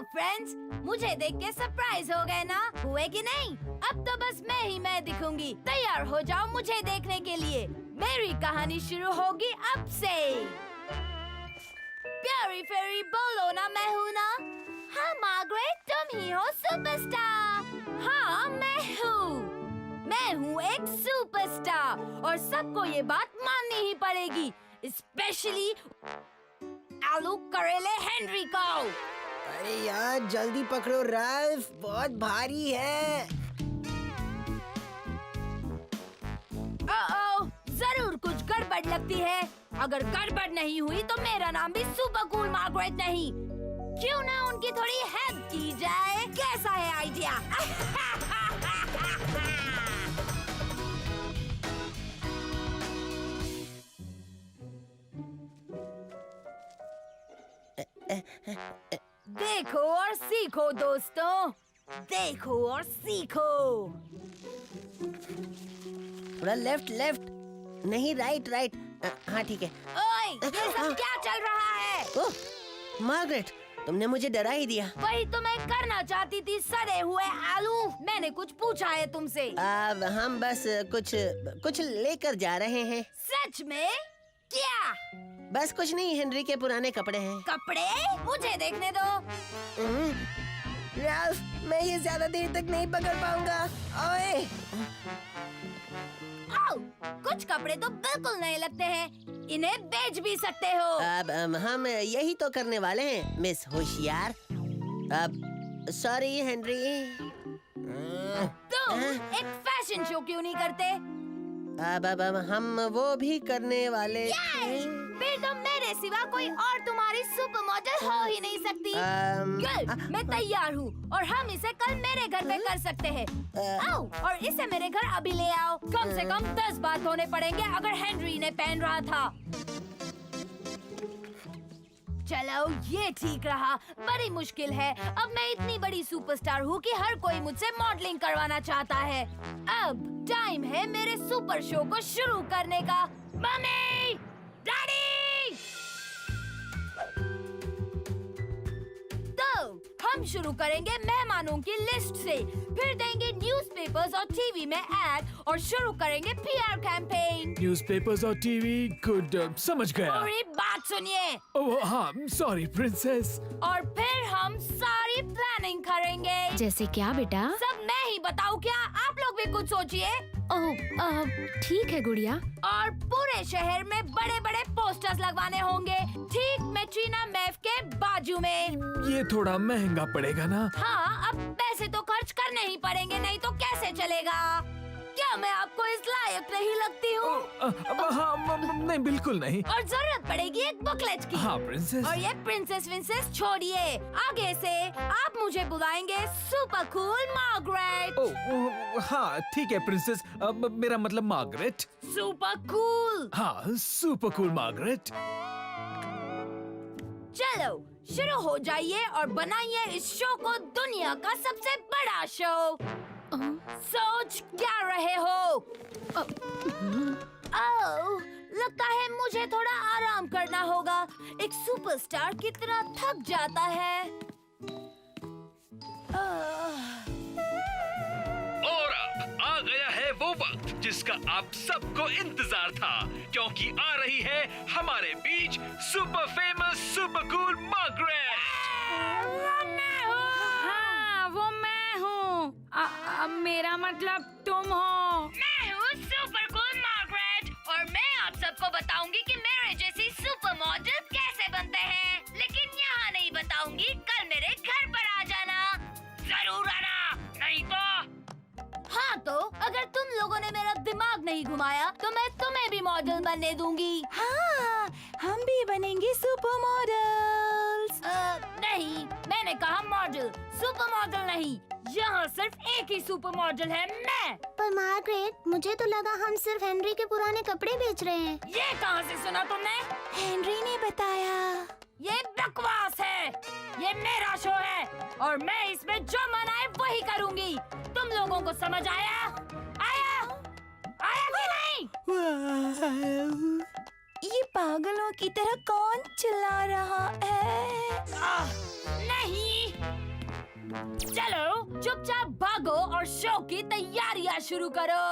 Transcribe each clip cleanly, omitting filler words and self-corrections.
Friends, मुझे देख के सरप्राइज हो गए ना? हुए कि नहीं? अब तो बस मैं दिखूंगी। तैयार हो जाओ मुझे देखने के लिए। मेरी कहानी शुरू होगी अब से। प्यारी फेरी बोलो ना, मैं हूँ ना? हाँ मार्गरेट, तुम ही हो सुपरस्टार। हाँ मैं हूँ एक सुपरस्टार और सबको ये बात माननी ही पड़ेगी, स्पेशली आलू करेले हेनरी को। अरे यार जल्दी पकड़ो राल्फ, बहुत भारी है। जरूर कुछ गड़बड़ लगती है। अगर गड़बड़ नहीं हुई तो मेरा नाम भी सुपर कूल मार्गरेट नहीं। क्यों ना उनकी थोड़ी हेल्प की जाए? कैसा है आइडिया? देखो और सीखो दोस्तों, देखो और सीखो। थोड़ा लेफ्ट, नहीं राइट। हाँ ठीक है। ओए, ये सब क्या चल रहा है? ओह, मार्गरेट, तुमने मुझे डरा ही दिया। वही तो मैं करना चाहती थी, सड़े हुए आलू। मैंने कुछ पूछा है तुमसे? अब हम बस कुछ लेकर जा रहे हैं। सच में? क्या? बस कुछ नहीं, हेनरी के पुराने कपड़े हैं। कपड़े? मुझे देखने दो। राल्फ, मैं ये ज्यादा देर तक नहीं पकड़ पाऊंगा। ओए! कुछ कपड़े तो बिल्कुल नहीं लगते हैं, इन्हें बेच भी सकते हो। अब हम यही तो करने वाले हैं, मिस होशियार। अब सॉरी हेनरी। तुम एक फैशन शो क्यों नहीं करते? अब हम वो भी करने वाले। फिर तो मेरे सिवा कोई और तुम्हारी सुपर मॉडल हो ही नहीं सकती। गुड, मैं तैयार हूँ और हम इसे कल मेरे घर पे कर सकते हैं। आओ और इसे मेरे घर अभी ले आओ। कम से कम 10 बार धोने पड़ेंगे अगर हेनरी ने पहन रहा था। चलो ये ठीक रहा, बड़ी मुश्किल है। अब मैं इतनी बड़ी सुपरस्टार हूँ कि हर कोई मुझसे मॉडलिंग करवाना चाहता है। अब टाइम है मेरे सुपर शो को शुरू करने का। Mummy, daddy! तो हम शुरू करेंगे मेहमानों की लिस्ट से, फिर देंगे न्यूज़पेपर्स और टीवी में एड और शुरू करेंगे पीआर कैंपेन। न्यूज़पेपर्स और टीवी, गुड, समझ गया। पूरी बात सुनिए। ओह हाँ, सॉरी प्रिंसेस। और फिर हम सारी प्लानिंग करेंगे। जैसे क्या बेटा? सब मैं ही बताऊं क्या? आप लोग भी कुछ सोचिए। ओह ठीक है गुड़िया। और पूरे शहर में बड़े बड़े पोस्टर्स लगवाने होंगे, ठीक मैट्रीना मैफ के बाजू में। ये थोड़ा महंगा पड़ेगा ना? हाँ, अब पैसे तो खर्च करने ही पड़ेंगे, नहीं तो कैसे चलेगा? क्या मैं आपको इस लायक नहीं लगती हूँ? हाँ, नहीं बिल्कुल नहीं। और जरूरत पड़ेगी एक बुकलेट की। हाँ प्रिंसेस। और ये प्रिंसेस विंसेस छोड़िए, आगे से आप मुझे बुलाएंगे सुपर कूल मार्गरेट। ओह हाँ ठीक है प्रिंसेस, मेरा मतलब मार्गरेट। Super cool. हाँ, सुपर कूल मार्गरेट। चलो शुरू हो जाइए और बनाइए इस शो को दुनिया का सबसे बड़ा शो। सोच क्या रहे हो? लगता है मुझे थोड़ा आराम करना होगा। एक सुपरस्टार कितना थक जाता है। और अब आ गया है वो वक्त जिसका आप सबको इंतजार था, क्योंकि आ रही है हमारे बीच super famous super cool Margaret. हाँ वो मैं हूँ। मेरा मतलब तुम हो। मैं हूँ सुपर कूल मार्गरेट और मैं आप सबको बताऊंगी कि मेरे जैसी सुपर मॉडल कैसे बनते हैं। लेकिन यहाँ नहीं बताऊंगी, कल मेरे घर पर आ जाना। जरूर आना, नहीं तो। हाँ तो अगर तुम लोगों ने मेरा दिमाग नहीं घुमाया तो मैं तुम्हें भी मॉडल बनने दूंगी। हाँ, हम भी बनेंगे सुपर मॉडल्स। नहीं, मैंने कहा मॉडल, सुपर मॉडल नहीं। यहाँ सिर्फ एक ही सुपर मॉडल है, मैं। पर मार्गरेट, मुझे तो लगा हम सिर्फ हेनरी के पुराने कपड़े बेच रहे हैं। ये कहाँ से सुना तुमने? हेनरी ने बताया। ये बकवास है, ये मेरा शो है और मैं इसमें जो मन आए वही करूँगी। तुम लोगों को समझ आया? आया कि नहीं? ये पागलों की तरह कौन चिल्ला रहा है? नहीं, चलो चुपचाप भागो और शो की तैयारियां शुरू करो।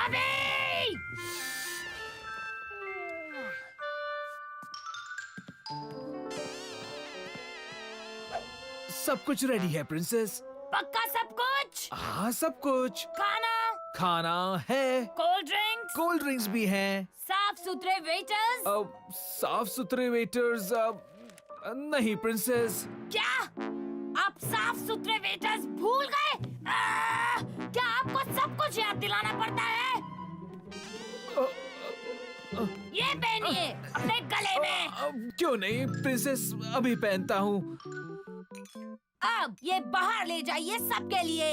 अभी सब कुछ रेडी है प्रिंसेस। पक्का सब कुछ? हाँ सब कुछ। खाना, खाना है, कोल्ड ड्रिंक्स, कोल्ड ड्रिंक्स भी हैं। साफ सुथरे वेटर्स। साफ सुथरे वेटर्स नहीं प्रिंसेस। क्या आप साफ सुथरे वेटर्स भूल गए? क्या आपको सब कुछ याद दिलाना पड़ता है? ये पहनिए अपने गले में। क्यों नहीं प्रिंसेस, अभी पहनता हूँ। अब ये बाहर ले जाइए सबके लिए।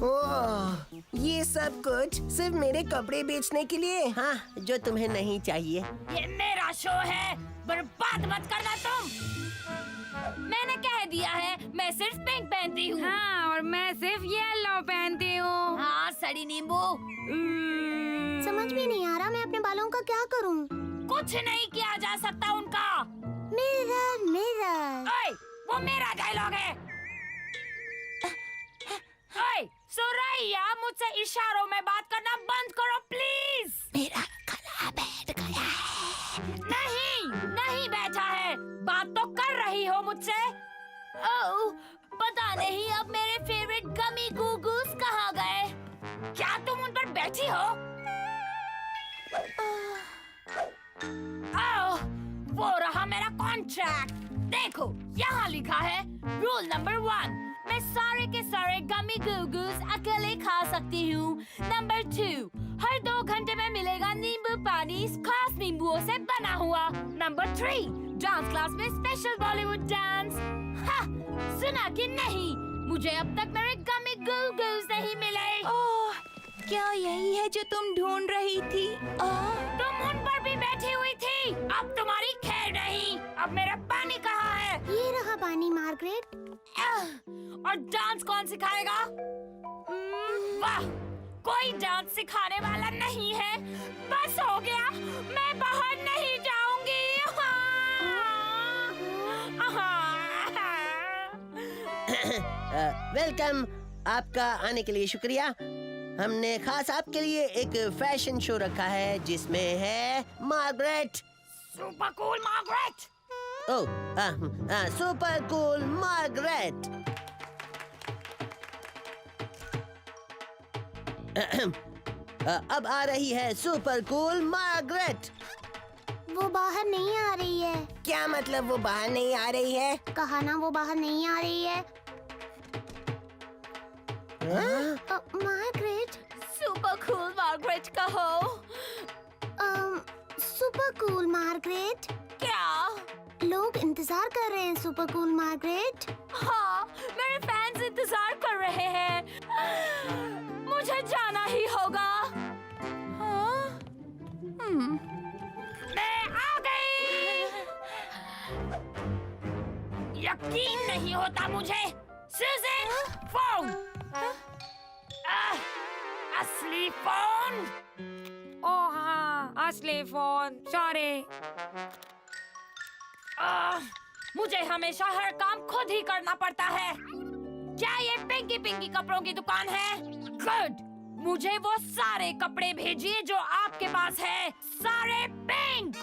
ओह, ये सब कुछ सिर्फ मेरे कपड़े बेचने के लिए? हाँ, जो तुम्हें नहीं चाहिए। ये मेरा शो है, बर्बाद मत करना तुम। मैंने कह दिया है, मैं सिर्फ पिंक पहनती हूँ। हाँ, और मैं सिर्फ येलो पहनती हूँ। हाँ सड़ी नींबू। समझ में नहीं आ रहा मैं अपने बालों का क्या करूं? कुछ नहीं किया जा सकता उनका। Mirror mirror. ओए, वो मेरा डायलॉग है। ओए, सुरैया, मुझसे इशारों में बात करना बंद करो प्लीज। मेरा गला बैठ गया है। नहीं, नहीं बैठा है। बात तो कर रही हो मुझसे। ओह, पता नहीं अब मेरे फेवरेट गमी गूगूस कहाँ गए। क्या तुम उन पर बैठी हो? ओह, वो रहा मेरा कॉन्ट्रैक्ट। देखो, यहाँ लिखा है रूल नंबर 1, मैं सारे के सारे गमी गूगूस अकेले खा सकती हूँ। नंबर 2, हर 2 घंटे में मिलेगा नींबू पानी खास नींबुओं से बना हुआ। नंबर 3, डांस क्लास में स्पेशल बॉलीवुड डांस। हाँ, सुना कि नहीं? मुझे अब तक मेरे गमी गूगूस नहीं मिले। ओह, क्या यही है जो तुम ढूंढ रही थी? तुम उन पर भी बैठी हुई थी। अब तुम्हारी खैर नहीं। अब मेरा पानी कहाँ है? ये रहा पानी मार्गरेट। और डांस कौन सिखाएगा? वाह, कोई डांस सिखाने वाला नहीं है। बस हो गया, मैं बाहर नहीं जाऊंगी। वेलकम, आपका आने के लिए शुक्रिया। हमने खास आपके लिए एक फैशन शो रखा है जिसमें है Margaret. Super cool Margaret. Oh, super cool Margaret. अब आ रही है सुपर कूल मार्गरेट। वो बाहर नहीं आ रही है। क्या मतलब वो बाहर नहीं आ रही है? कहा ना वो बाहर नहीं आ रही है। मार्गरेट। सुपर कूल मार्गरेट कहो। Super cool Margaret. क्या? लोग इंतजार कर रहे हैं सुपर कूल मार्गरेट। हाँ, मेरे फैंस इंतजार कर रहे हैं। मुझे जाना ही होगा। हाँ? मैं आ गई। यकीन नहीं होता मुझे। Suzanne, phone. असली फोन। ओह हाँ, असली फोन। सॉरी। मुझे हमेशा हर काम खुद ही करना पड़ता है। क्या ये पिंकी पिंकी कपड़ों की दुकान है? गुड, मुझे वो सारे कपड़े भेजिए जो आपके पास है। सारे पिंक।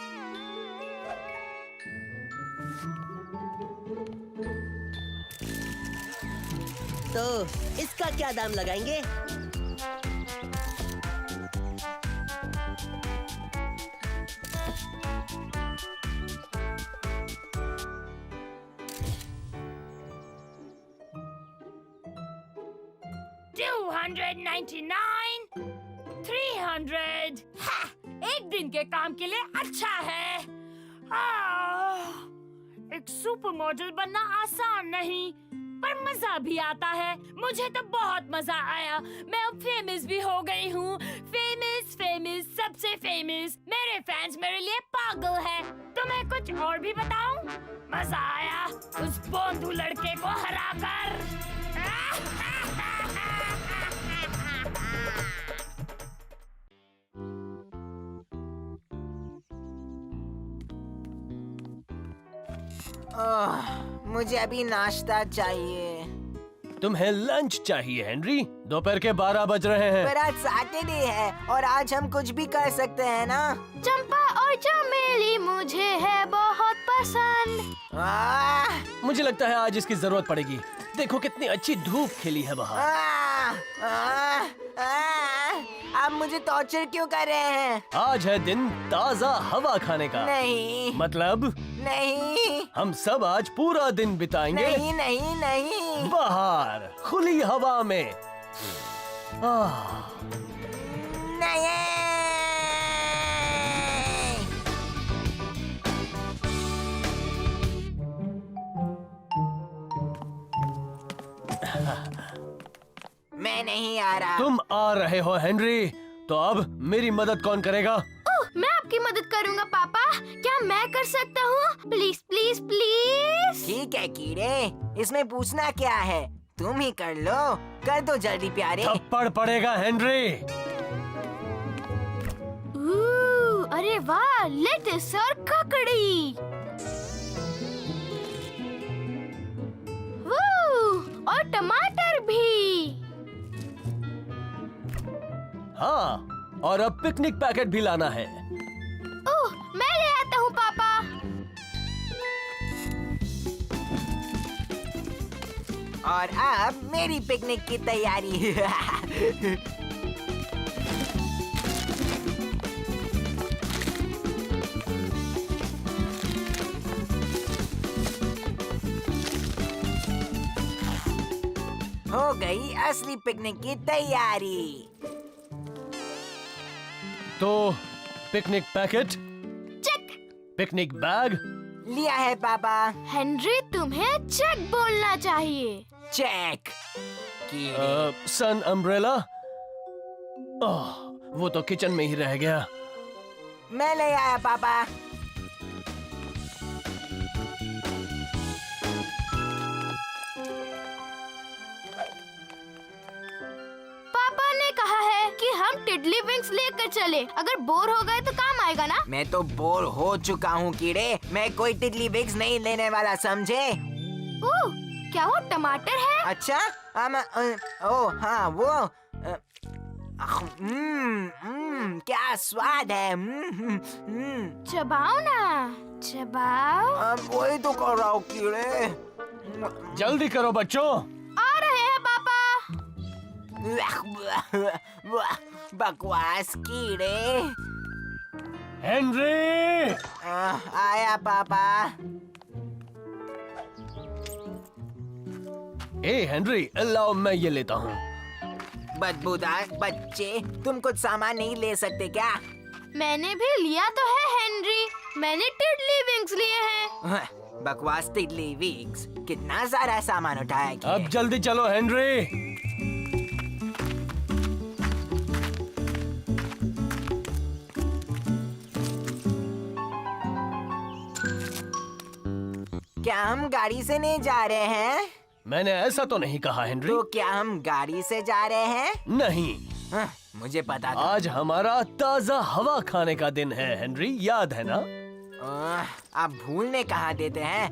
तो इसका क्या दाम लगाएंगे? $299, 300। एक दिन के काम के लिए अच्छा है। एक सुपर मॉडल बनना आसान नहीं, पर मजा भी आता है। मुझे तो बहुत मजा आया। मैं अब फेमस भी हो गई हूँ। फेमस, फेमस, सबसे फेमस। मेरे फैंस मेरे लिए पागल हैं। तुम्हें कुछ और भी बताऊं? मजा आया उस बोंदू लड़के को हराकर। मुझे अभी नाश्ता चाहिए। तुम्हें लंच चाहिए हेनरी? दोपहर के 12 बज रहे हैं। पर आज सैटरडे है और आज हम कुछ भी कर सकते हैं ना। चंपा और चमेली मुझे है बहुत पसंद। मुझे लगता है आज इसकी जरूरत पड़ेगी। देखो कितनी अच्छी धूप खिली है बाहर। आप मुझे टॉर्चर क्यों कर रहे हैं? आज है दिन ताज़ा हवा खाने का। नहीं मतलब नहीं हम सब आज पूरा दिन बिताएंगे नहीं नहीं नहीं बाहर खुली हवा में। नहीं। मैं नहीं आ रहा। तुम आ रहे हो हेनरी, तो अब मेरी मदद कौन करेगा? ओह, मैं आपकी मदद करूंगा पापा। क्या मैं कर सकता हूँ? Please please please. ठीक है कीड़े, इसमें पूछना क्या है? तुम ही कर लो। कर दो जल्दी प्यारे। थप्पड़ पड़ेगा हेनरी। अरे वाह, लेट्स और ककड़ी। और टमाटर भी। हाँ, और अब पिकनिक पैकेट भी लाना है। ओह, मैं ले आता हूँ पापा। और अब मेरी पिकनिक की तैयारी। हो गई असली पिकनिक की तैयारी। तो picnic packet, check. Picnic bag, लिया है पापा। हेनरी, तुम्हें चेक बोलना चाहिए। चेक। कीड़े। सन अम्ब्रेला। वो तो किचन में ही रह गया। मैं ले आया पापा। पापा ने कहा है कि हम टिडली विंग्स लेकर चले। अगर बोर हो गए तो काम आएगा ना? मैं तो बोर हो चुका हूँ कीड़े। मैं कोई टिडली विग्स नहीं लेने वाला, समझे? ओह, क्या वो टमाटर है? अच्छा, ओ हाँ वो। क्या स्वाद है। चबाओ ना, चबाओ। वही तो कर रहा हूँ कीड़े। जल्दी करो बच्चों। आ रहे हैं पापा। बकवास कीड़े। हेनरी! आया पापा। ए हेनरी, लाओ मैं ये लेता हूँ। बदबूदार बच्चे, तुम कुछ सामान नहीं ले सकते क्या? मैंने भी लिया तो है हेनरी। मैंने टिडली विंग्स लिए हैं। बकवास टिडली विग्स। कितना सारा सामान उठाया कि अब जल्दी चलो हेनरी। क्या हम गाड़ी से नहीं जा रहे हैं? मैंने ऐसा तो नहीं कहा हेनरी। तो क्या हम गाड़ी से जा रहे हैं? नहीं, मुझे पता था। आज हमारा ताज़ा हवा खाने का दिन है हेनरी, याद है ना? आप भूलने कहाँ देते हैं?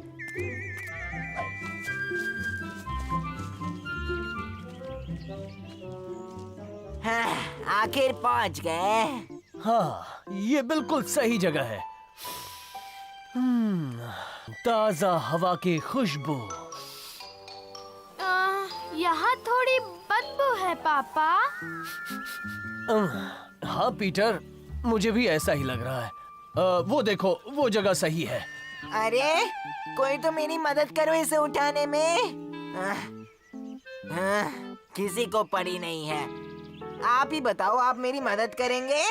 आखिर पहुंच गए। हाँ, ये बिल्कुल सही जगह है। ताज़ा हवा की खुशबू। यहाँ थोड़ी बदबू है पापा। हाँ पीटर, मुझे भी ऐसा ही लग रहा है। वो देखो, वो जगह सही है। अरे, कोई तो मेरी मदद करो इसे उठाने में। किसी को पड़ी नहीं है। आप ही बताओ, आप मेरी मदद करेंगे?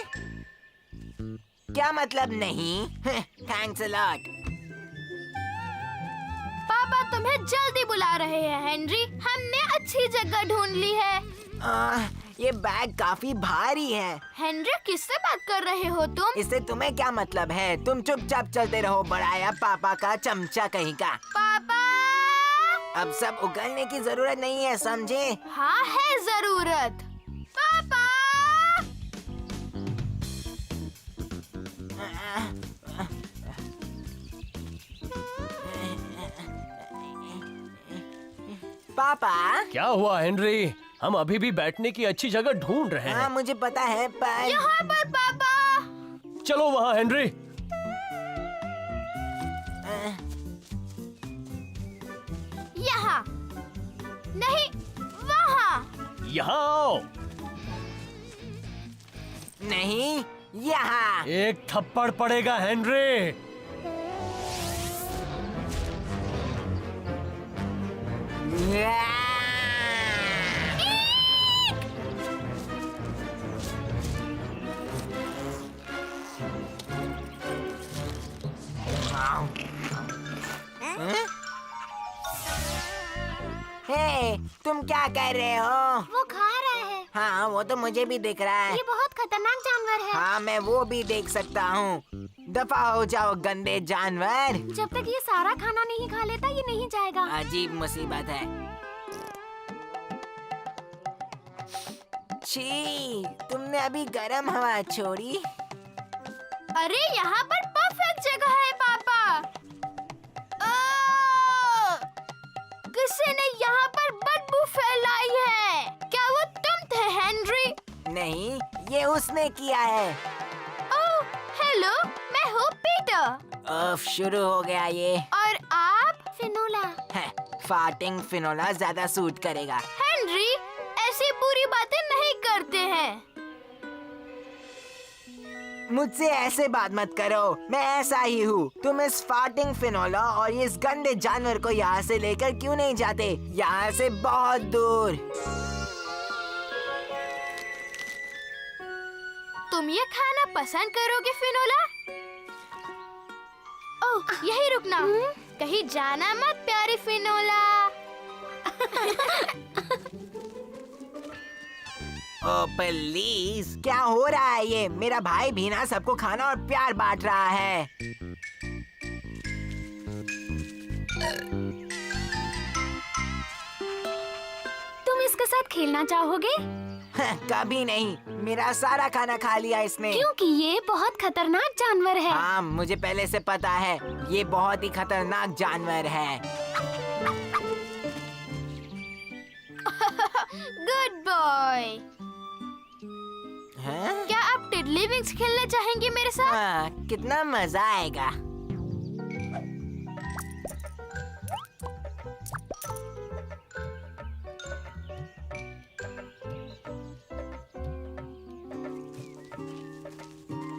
क्या मतलब नहीं? Thanks a lot. पापा तुम्हें जल्दी बुला रहे हैं हेनरी। हमने अच्छी जगह ढूंढ ली है। ये बैग काफी भारी है। हेनरी, किससे बात कर रहे हो तुम? इससे तुम्हें क्या मतलब है? तुम चुपचाप चलते रहो, बड़ाया पापा का चमचा कहीं का। पापा! अब सब उगलने की जरूरत नहीं है, समझे? हाँ है जरूरत। पापा! पापा। क्या हुआ हेनरी? हम अभी भी बैठने की अच्छी जगह ढूंढ रहे हाँ हैं। मुझे पता है पर यहाँ पर पापा। चलो वहाँ हेनरी। यहाँ नहीं, वहाँ। यहाँ आओ। नहीं यहाँ। एक थप्पड़ पड़ेगा हेनरी। हे, तुम क्या कर रहे हो? वो खा रहा है। हाँ वो तो मुझे भी दिख रहा है। ये बहुत खतरनाक जानवर है। हाँ मैं वो भी देख सकता हूँ। दफा हो जाओ गंदे जानवर। जब तक ये सारा खाना नहीं खा लेता ये नहीं जाएगा। अजीब मुसीबत है। छी, तुमने अभी गर्म हवा छोड़ी। अरे यहाँ पर परफेक्ट जगह है पापा। किसी ने यहाँ पर बदबू फैलाई है। क्या वो तुम थे हेनरी? नहीं, ये उसने किया है। ओह हेलो, मैं हूँ पीटर। उफ, शुरू हो गया ये। और आप? फिनोला। है, फार्टिंग फिनोला ज्यादा सूट करेगा। हेनरी ऐसी बुरी बातें नहीं करते हैं। मुझसे ऐसे बात मत करो, मैं ऐसा ही हूँ। तुम इस फार्टिंग फिनोला और इस गंदे जानवर को यहाँ से लेकर क्यों नहीं जाते? यहाँ से बहुत दूर। तुम ये खाना पसंद करोगे फिनोला? ओह यही रुकना। कहीं जाना मत प्यारी फिनोला। ओ प्लीज, क्या हो रहा है ये? मेरा भाई भी ना सबको खाना और प्यार बांट रहा है। तुम इसके साथ खेलना चाहोगे? कभी नहीं, मेरा सारा खाना खा लिया इसने। क्योंकि ये बहुत खतरनाक जानवर है। हाँ मुझे पहले से पता है, ये बहुत ही खतरनाक जानवर है। Good boy. हाँ? क्या आप टिडली विंग्स खेलना चाहेंगे मेरे साथ? हाँ, कितना मजा आएगा।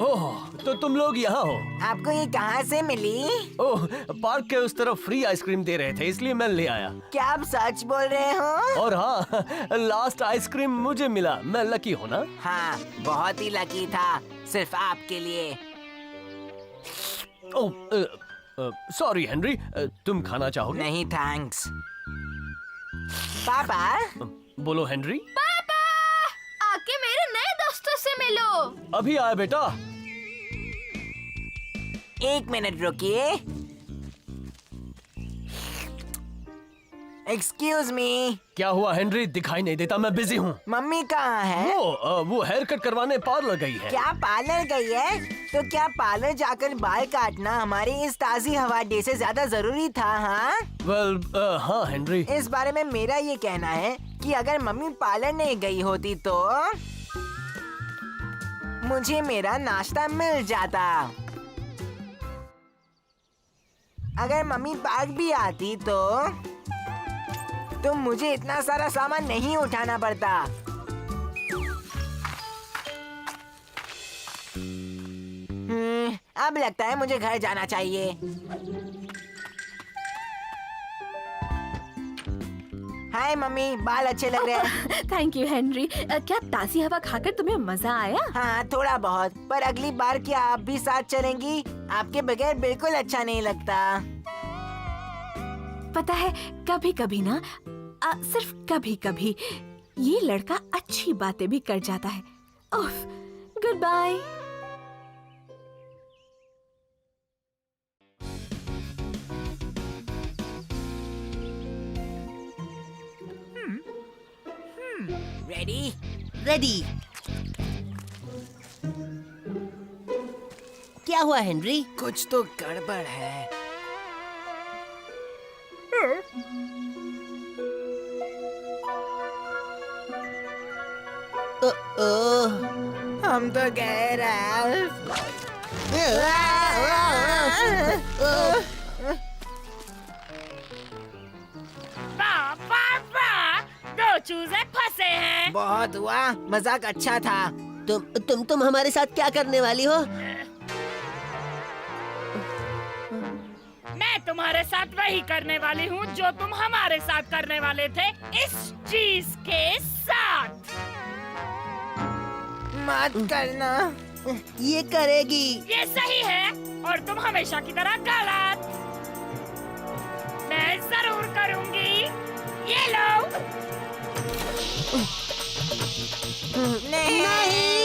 ओह, तो तुम लोग यहाँ हो। आपको ये कहाँ से मिली? ओह, पार्क के उस तरफ फ्री आइसक्रीम दे रहे थे इसलिए मैं ले आया। क्या आप सच बोल रहे हो? और हाँ, लास्ट आइसक्रीम मुझे मिला। मैं लकी हूँ ना? हाँ, बहुत ही लकी था, सिर्फ आपके लिए। ओह, सॉरी हेनरी, तुम खाना चाहोगे? नहीं थैंक्स। पापा, बोलो हेनरी। पापा आके मेरे नए दोस्तों से मिलो। अभी आया बेटा। एक मिनट रुकिए। Excuse me. क्या हुआ हेनरी? दिखाई नहीं देता, मैं बिजी हूँ। मम्मी कहाँ है? वो हेयर कट करवाने पार्लर गई है। क्या पार्लर गई है? तो क्या पार्लर जाकर बाल काटना हमारी इस ताज़ी हवा डे से ज्यादा जरूरी था? हाँ वेल, हाँ हेनरी। इस बारे में मेरा ये कहना है कि अगर मम्मी पार्लर नहीं गई होती तो मुझे मेरा नाश्ता मिल जाता। अगर मम्मी पार्क भी आती तो मुझे इतना सारा सामान नहीं उठाना पड़ता। अब लगता है मुझे घर जाना चाहिए। हाय मम्मी, बाल अच्छे लग रहे हैं। Thank you Henry. क्या ताज़ी हवा खाकर तुम्हें मजा आया? हाँ थोड़ा बहुत, पर अगली बार क्या आप भी साथ चलेंगी? आपके बगैर बिल्कुल अच्छा नहीं लगता। पता है कभी कभी ना, सिर्फ कभी कभी ये लड़का अच्छी बातें भी कर जाता है। उफ, गुड बाय। रेडी? रेडी। क्या हुआ हेनरी? कुछ तो गड़बड़ है। हम तो गए राल्फ। वाह वाह वाह, 2 चूजे फंसे हैं। बहुत हुआ, मजाक अच्छा था। तुम हमारे साथ क्या करने वाली हो? मैं तुम्हारे साथ वही करने वाली हूँ जो तुम हमारे साथ करने वाले थे इस चीज के साथ। मत करना। ये करेगी। ये सही है और तुम हमेशा की तरह गलत। मैं जरूर करूँगी। ये लो। नहीं।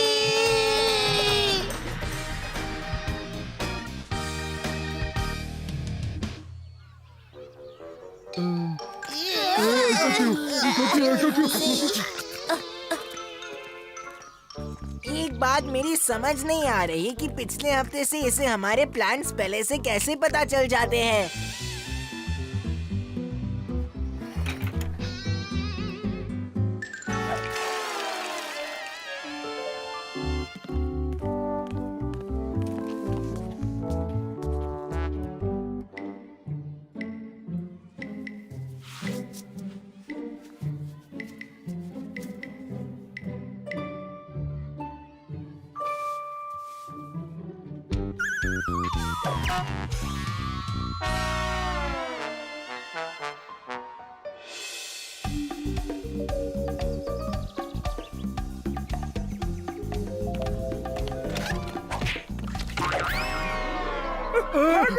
एक बात मेरी समझ नहीं आ रही कि पिछले हफ्ते से इसे हमारे प्लान्स पहले से कैसे पता चल जाते हैं।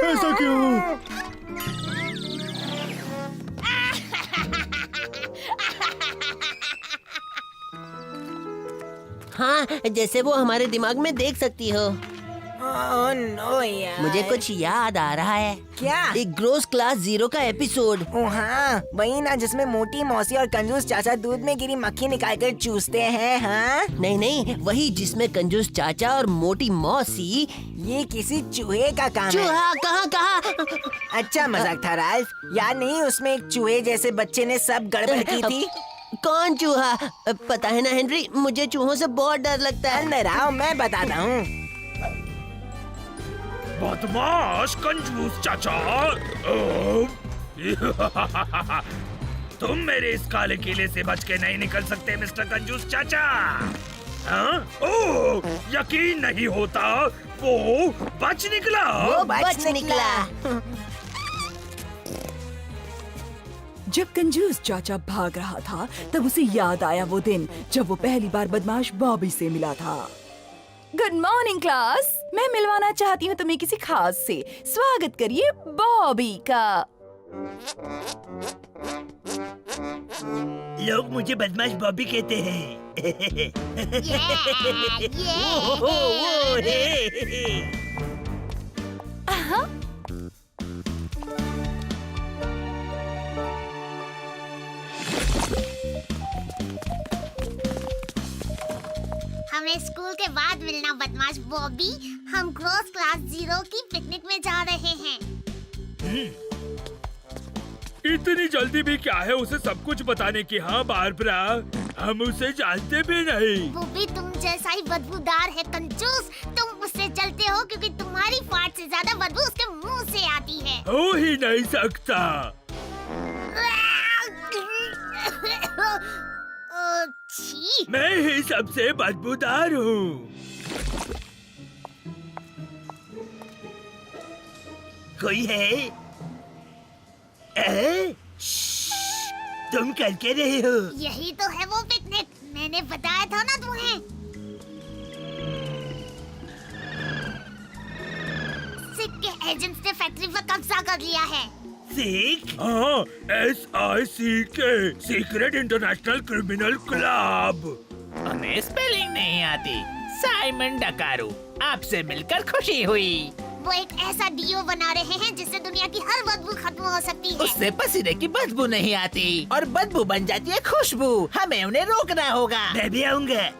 ऐसा क्यों? हाँ, जैसे वो हमारे दिमाग में देख सकती हो। ओह नो यार। मुझे कुछ याद आ रहा है। क्या? एक ग्रोस क्लास 0 का एपिसोड। ओ हाँ, वही ना जिसमें मोटी मौसी और कंजूस चाचा दूध में गिरी मक्खी निकाल कर चूसते हैं। हाँ, नहीं, वही जिसमें कंजूस चाचा और मोटी मौसी। ये किसी चूहे का काम है। चूहा कहाँ? अच्छा मजाक था राल्फ। याद नहीं, उसमें एक चूहे जैसे बच्चे ने सब गड़बड़ की थी। कौन चूहा? पता है ना हेनरी, मुझे चूहों से बहुत डर लगता है। अंदर आओ, मैं बताता हूँ। बदमाश कंजूस चाचा। तुम मेरे इस काले किले से बच के नहीं निकल सकते मिस्टर कंजूस चाचा। हाँ? ओह, यकीन नहीं होता, वो बच निकला। वो बच निकला। जब कंजूस चाचा भाग रहा था तब उसे याद आया वो दिन जब वो पहली बार बदमाश बॉबी से मिला था। गुड मॉर्निंग क्लास, मैं मिलवाना चाहती हूँ तुम्हें किसी खास से। स्वागत करिए बॉबी का। लोग मुझे बदमाश बॉबी कहते हैं। हमें स्कूल के बाद मिलना बदमाश बॉबी। हम ग्रोस क्लास 0 की पिकनिक में जा रहे हैं। इतनी जल्दी भी क्या है उसे सब कुछ बताने की? हाँ बारबरा, हम उसे जानते भी नहीं। वो भी तुम जैसा ही बदबूदार है कंजूस। तुम उससे जलते हो क्योंकि तुम्हारी फाट से ज्यादा बदबू उसके मुंह से आती है। हो ही नहीं सकता। छी। मैं ही सबसे बदबूदार हूँ। कोई है? तुम कर के रहे हो? यही तो है वो पिकनिक, मैंने बताया था ना तुम्हें। सिक के एजेंट्स ने फैक्ट्री पर कब्जा कर लिया है। सिक? हाँ, SICK, secret international criminal club. हमें स्पेलिंग नहीं आती। साइमन डकारू, आपसे मिलकर खुशी हुई। वो एक ऐसा डीओ बना रहे हैं जिससे दुनिया की हर बदबू खत्म हो सकती है। उससे पसीने की बदबू नहीं आती और बदबू बन जाती है खुशबू। हमें उन्हें रोकना होगा। मैं भी आऊंगा।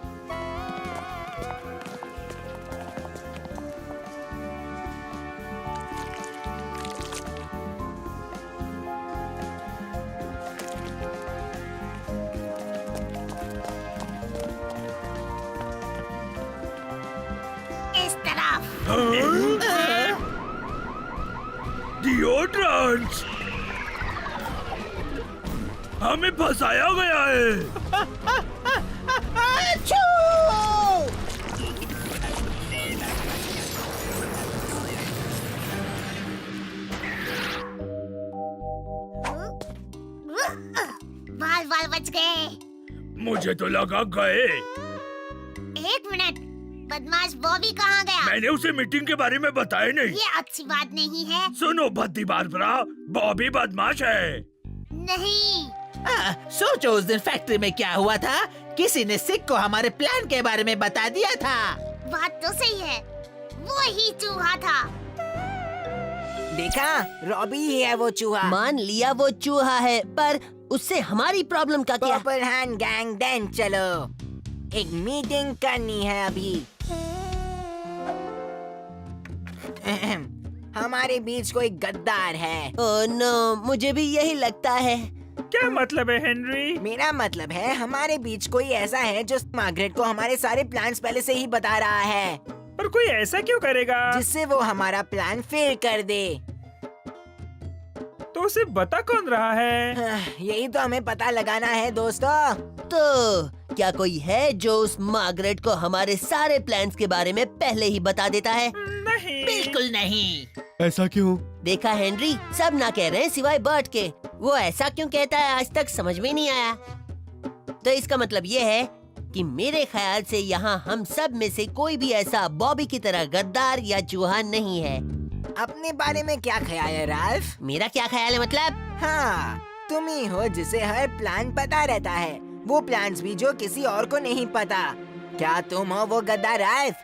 डिओड्रेंट्स हमें फंसाया गया है। बाल बाल बच गए। मुझे तो लगा गए। एक मिनट, बदमाश बॉबी कहाँ गया? मैंने उसे मीटिंग के बारे में बताया नहीं। ये अच्छी बात नहीं है। सुनो भद्दी बारबरा, बॉबी बदमाश है। नहीं, सोचो उस दिन फैक्ट्री में क्या हुआ था। किसी ने सिक को हमारे प्लान के बारे में बता दिया था। बात तो सही है, वो ही चूहा था। देखा, रॉबी ही है वो चूहा। मान लिया वो चूहा है, पर उससे हमारी प्रॉब्लम का क्या? पर्पल हैंड गैंग देन चलो, एक मीटिंग करनी है अभी। हमारे बीच कोई गद्दार है। ओह नो, मुझे भी यही लगता है। क्या मतलब है हेनरी? मेरा मतलब है हमारे बीच कोई ऐसा है जो मार्गरेट को हमारे सारे प्लान्स पहले से ही बता रहा है, पर कोई ऐसा क्यों करेगा? जिससे वो हमारा प्लान फेल कर दे। तो उसे बता कौन रहा है? यही तो हमें पता लगाना है दोस्तों। तो क्या कोई है जो उस मार्गरेट को हमारे सारे प्लान्स के बारे में पहले ही बता देता है? नहीं, बिल्कुल नहीं। ऐसा क्यों? देखा हेनरी, सब ना कह रहे हैं सिवाय बर्ट के। वो ऐसा क्यों कहता है आज तक समझ में नहीं आया। तो इसका मतलब ये है कि मेरे ख्याल से यहाँ हम सब में से कोई भी ऐसा बॉबी की तरह गद्दार या चूहा नहीं है। अपने बारे में क्या ख्याल है राल्फ? मेरा क्या ख्याल है मतलब? हाँ, तुम ही हो जिसे हर प्लान पता रहता है, वो प्लान्स भी जो किसी और को नहीं पता। क्या तुम हो वो गद्दार राल्फ?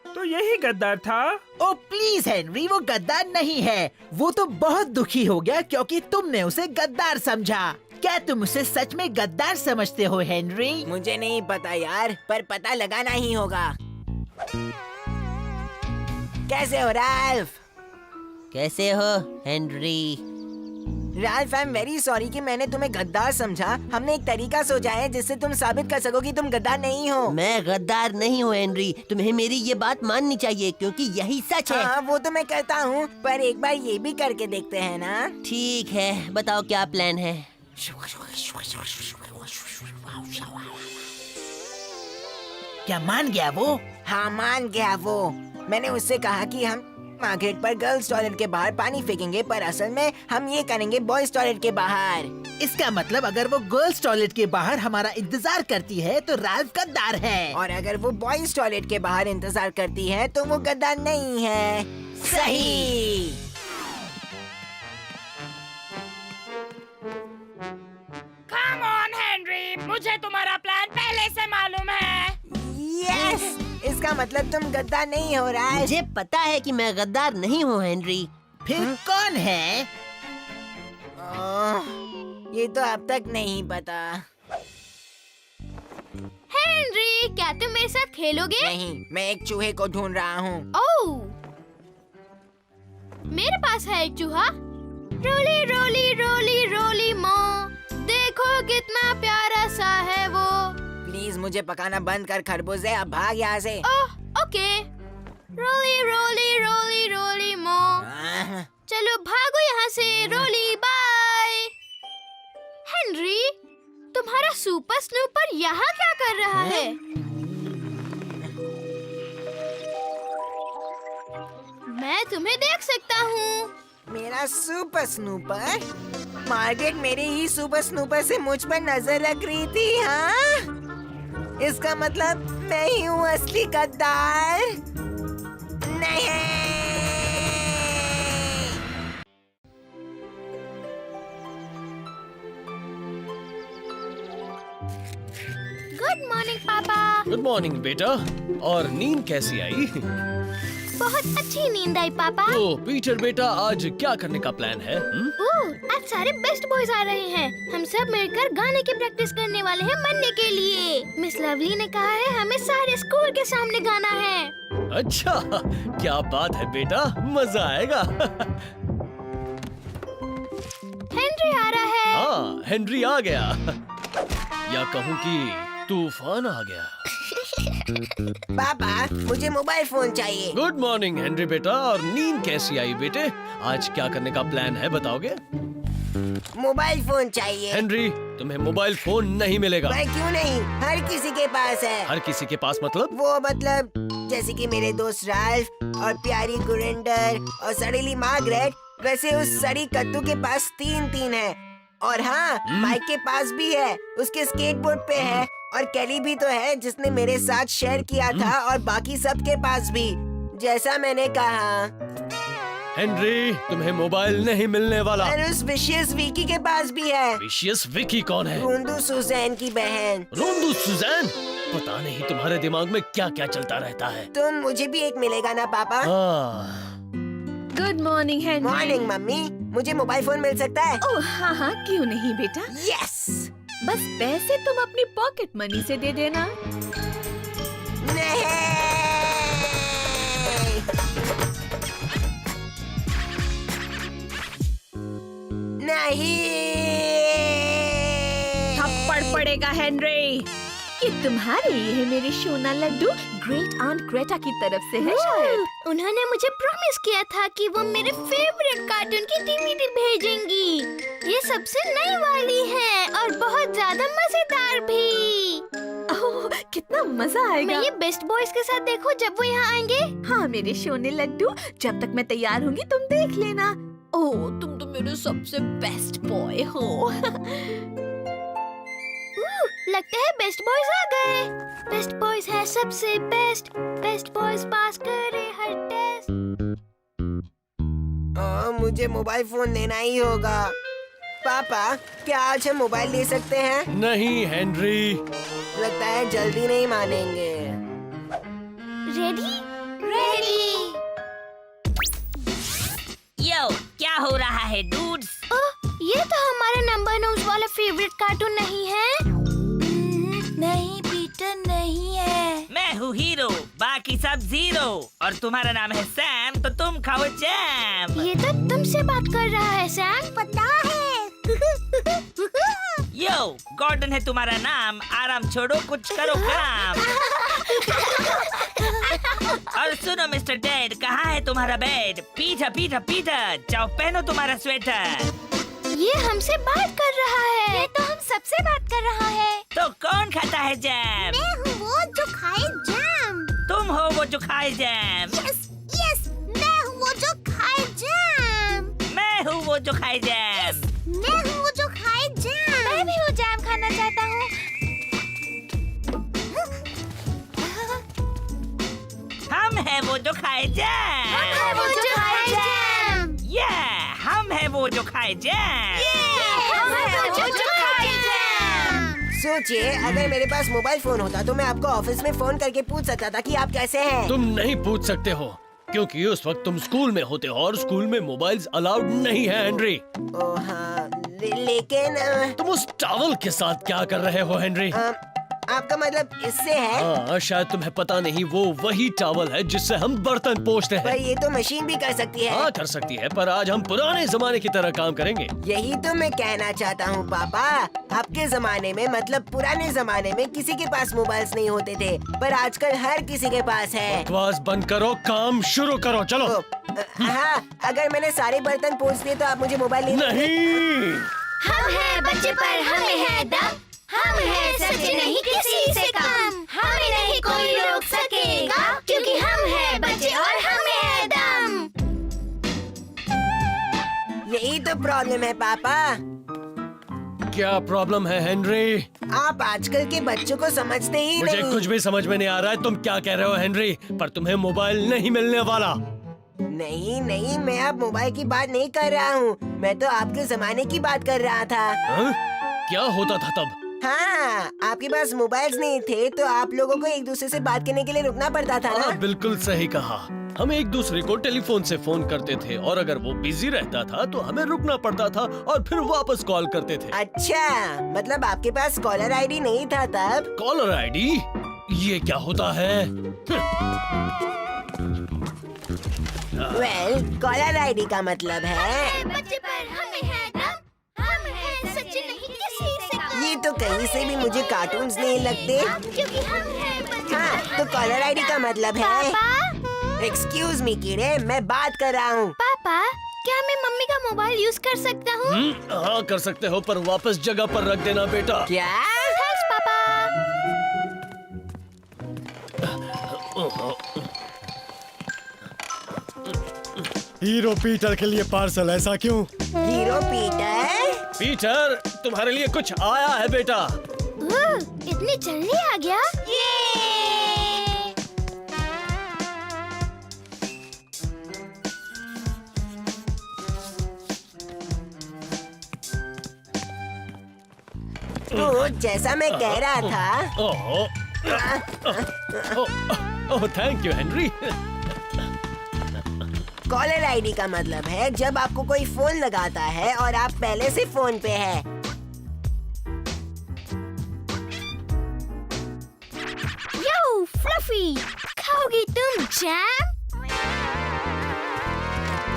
तो यही गद्दार था। ओ प्लीज हेनरी, वो गद्दार नहीं है। वो तो बहुत दुखी हो गया क्योंकि तुमने उसे गद्दार समझा। क्या तुम उसे सच में गद्दार समझते हो हेनरी? मुझे नहीं पता यार, पर पता लगाना ही होगा। कैसे हो राल्फ? कैसे हो Henry? Ralph, I am very sorry कि मैंने तुम्हें गद्दार समझा। हमने एक तरीका सोचा है जिससे तुम साबित कर सको कि तुम गद्दार नहीं हो। मैं गद्दार नहीं हूँ हेनरी, तुम्हें मेरी ये बात माननी चाहिए क्योंकि यही सच है। हाँ, वो तो मैं करता हूँ, पर एक बार ये भी करके देखते हैं ना। ठीक है, बताओ क्या प्लान है? क्या मान गया वो? हाँ, मान गया वो। मैंने उससे कहा कि हम मार्केट पर गर्ल्स टॉयलेट के बाहर पानी फेंकेंगे, पर असल में हम ये करेंगे बॉयज टॉयलेट के बाहर। इसका मतलब अगर वो गर्ल्स टॉयलेट के बाहर हमारा इंतजार करती है तो राल्फ गद्दार है। और अगर वो बॉयज टॉयलेट के बाहर इंतजार करती है तो वो गद्दार नहीं है। सही। कम ऑन हेनरी, मुझे तुम्हारा प्लान पहले से मालूम है। यस, इसका मतलब तुम गद्दार नहीं हो रहा है। मुझे पता है कि मैं गद्दार नहीं हूँ हेनरी। फिर कौन है? ये तो अब तक नहीं पता। हेनरी, क्या तुम मेरे साथ खेलोगे? नहीं, मैं एक चूहे को ढूंढ रहा हूँ। ओह, मेरे पास है एक चूहा। रोली रोली रोली रोली मो, देखो कितना प्यारा सा है वो। प्लीज मुझे पकाना बंद कर खरबूजे, अब भाग यहाँ से। ओह, ओके। रोली रोली रोली रोली मो, चलो भागो यहाँ से। रोली बाय। हेनरी, तुम्हारा सुपर स्नूपर यहाँ क्या कर रहा है? मैं तुम्हें देख सकता हूँ। मेरा सुपर स्नूपर? मार्गरेट मेरे ही सुपर स्नूपर से मुझ पर नजर रख रही थी। हाँ, इसका मतलब मैं ही हूँ असली गद्दार। नहीं। गुड मॉर्निंग पापा। गुड मॉर्निंग बेटा। और नींद कैसी आई? बहुत अच्छी नींद आई पापा। तो पीटर बेटा, आज क्या करने का प्लान है? ओह, आज सारे बेस्ट बॉयज आ रहे हैं। हम सब मिलकर गाने की प्रैक्टिस करने वाले हैं मनने के लिए। मिस लवली ने कहा है हमें सारे स्कूल के सामने गाना है। अच्छा, क्या बात है बेटा, मजा आएगा। हेनरी आ रहा है। हाँ, हेनरी आ गया। या कहूँ कि तूफान आ गया। पापा, मुझे मोबाइल फोन चाहिए। गुड मॉर्निंग हेनरी बेटा। और नींद कैसी आई बेटे? आज क्या करने का प्लान है बताओगे? मोबाइल फोन चाहिए। हेनरी, तुम्हें मोबाइल फोन नहीं मिलेगा। पर क्यों नहीं? हर किसी के पास है। हर किसी के पास मतलब? वो मतलब जैसे कि मेरे दोस्त राल्फ और प्यारी गुरेंडर और सड़ीली मार्गरेट, वैसे उस सड़ी कद्दू के पास 3 है। और हाँ, माइक के पास भी है, उसके स्केटबोर्ड पे है। और केली भी तो है जिसने मेरे साथ शेयर किया था। और बाकी सबके पास भी, जैसा मैंने कहा। हेनरी, तुम्हें मोबाइल नहीं मिलने वाला। और उस विशियस विकी के पास भी है। विशियस विकी कौन है? रोंदू सुजैन की बहन। रोंदू सुजैन? पता नहीं तुम्हारे दिमाग में क्या क्या चलता रहता है। तो मुझे भी एक मिलेगा ना पापा? Good morning Henry. Morning mummy, मुझे मोबाइल फोन मिल सकता है? ओह हाँ, क्यों नहीं बेटा। यस। बस पैसे तुम अपनी पॉकेट मनी से दे देना। नहीं। थप्पड़ पड़ेगा हेनरी। ये तुम्हारे लिए है मेरे सोना लड्डू, ग्रेट आंट ग्रेटा की तरफ से है शायद। उन्होंने मुझे प्रॉमिस किया था कि वो मेरे फेवरेट कार्टून की डीवीडी भेजेंगी। ये सबसे नई वाली है और बहुत ज्यादा मजेदार भी। ओह, कितना मजा आएगा। मैं ये बेस्ट बॉयज के साथ देखूं जब वो यहाँ आएंगे? हाँ मेरे सोने लड्डू, जब तक मैं तैयार होंगी तुम देख लेना। ओह, तुम तो मेरे सबसे बेस्ट बॉय हो। लगता है बेस्ट बॉयज आ गए। बेस्ट बॉयज है सबसे बेस्ट। बेस्ट बॉयज पास करे हर टेस्ट। मुझे मोबाइल फोन लेना ही होगा। पापा, क्या आज हम मोबाइल ले सकते हैं? नहीं हेनरी। लगता है जल्दी नहीं मानेंगे। रेडी? रेडी। यो, क्या हो रहा है डूड्स? ये तो हमारा नंबर 9 वाला फेवरेट कार्टून नहीं है। नहीं पीटर, नहीं है। मैं हूँ हीरो, बाकी सब जीरो। और तुम्हारा नाम है सैम, तो तुम खाओ जैम। ये तो तुमसे बात कर रहा है सैम। पता है। यो, गॉर्डन है तुम्हारा नाम। आराम छोड़ो, कुछ करो काम। और सुनो मिस्टर डैड, कहाँ है तुम्हारा बेड? पीटर पीटर पीटर, जाओ पहनो तुम्हारा स्वेटर। ये हमसे बात कर रहा है। ये तो हम सबसे बात कर रहा है। तो कौन खाता है जैम? मैं हूँ वो जो खाए जैम। तुम हो वो जो खाए जैम। यस यस, मैं हूँ वो जो खाए जैम। मैं हूँ वो जो खाए जैम। मैं हूँ वो जो खाए जैम। मैं भी वो जैम खाना चाहता हूँ। हम हैं वो जो खाए जैम। हम हैं वो जो खाए जैम। हम हैं वो जो खाए जैम। हम हैं वो जो खाए जैम। सोचिए, अगर मेरे पास मोबाइल फोन होता तो मैं आपको ऑफिस में फोन करके पूछ सकता था कि आप कैसे हैं। तुम नहीं पूछ सकते हो क्योंकि उस वक्त तुम स्कूल में होते हो और स्कूल में मोबाइल्स अलाउड नहीं है हेनरी। ओह हाँ, लेकिन तुम उस टॉवल के साथ क्या कर रहे हो हेनरी? आपका मतलब इससे है? हाँ, शायद तुम्हें पता नहीं, वो वही टॉवल है जिससे हम बर्तन पोंछते पर हैं। ये तो मशीन भी कर सकती है। हाँ कर सकती है, पर आज हम पुराने जमाने की तरह काम करेंगे। यही तो मैं कहना चाहता हूँ पापा। आपके जमाने में, मतलब पुराने जमाने में किसी के पास मोबाइल्स नहीं होते थे, पर आजकल हर किसी के पास है। बकवास बंद करो, काम शुरू करो, चलो। हाँ, अगर मैंने सारे बर्तन पोंछ दिए तो आप मुझे मोबाइल नहीं। हम हैं बच्चे पर हमें है दम। हम हैं सच्चे नहीं किसी से कम। हमें नहीं कोई रोक सकेगा क्योंकि हम हैं बच्चे और हमें है दम। यही तो प्रॉब्लम है पापा। क्या प्रॉब्लम है हेनरी? आप आजकल के बच्चों को समझते ही मुझे नहीं। कुछ भी समझ में नहीं आ रहा है तुम क्या कह रहे हो हेनरी, पर तुम्हें मोबाइल नहीं मिलने वाला। नहीं नहीं, मैं अब मोबाइल की बात नहीं कर रहा हूँ। मैं तो आपके जमाने की बात कर रहा था। हा? क्या होता था तब? हाँ, आपके पास मोबाइल्स नहीं थे तो आप लोगों को एक दूसरे से बात करने के लिए रुकना पड़ता था ना? बिल्कुल सही कहा। हम एक दूसरे को टेलीफोन से फोन करते थे और अगर वो बिजी रहता था तो हमें रुकना पड़ता था और फिर वापस कॉल करते थे। अच्छा, मतलब आपके पास कॉलर आईडी नहीं था तब? Caller ID? ये क्या होता है? वेल, कॉलर आईडी का मतलब है बच्चे पर हमें है दम। हम हैं सच्चे नहीं किसी से कम। ये तो कहीं से भी मुझे कार्टून्स नहीं लगते। क्योंकि हम हैं बच्चे। हाँ, तो कॉलर आईडी का मतलब है। पापा, एक्सक्यूज मी कीड़े, मैं बात कर रहा हूँ। पापा, क्या मैं मम्मी का मोबाइल यूज कर सकता हूँ? हाँ कर सकते हो, पर वापस जगह पर रख देना बेटा। क्या? थैंक्स पापा। हीरो पीटर के लिए पार्सल, ऐसा क्यों? Hero Peter? पीटर, तुम्हारे लिए कुछ आया है बेटा। इतनी जल्दी आ गया? तो जैसा मैं कह रहा था। Oh thank you Henry. Caller ID का मतलब है जब आपको कोई फोन लगाता है और आप पहले से फोन पे है। यो फ्लफी, खाओगी तुम जैम?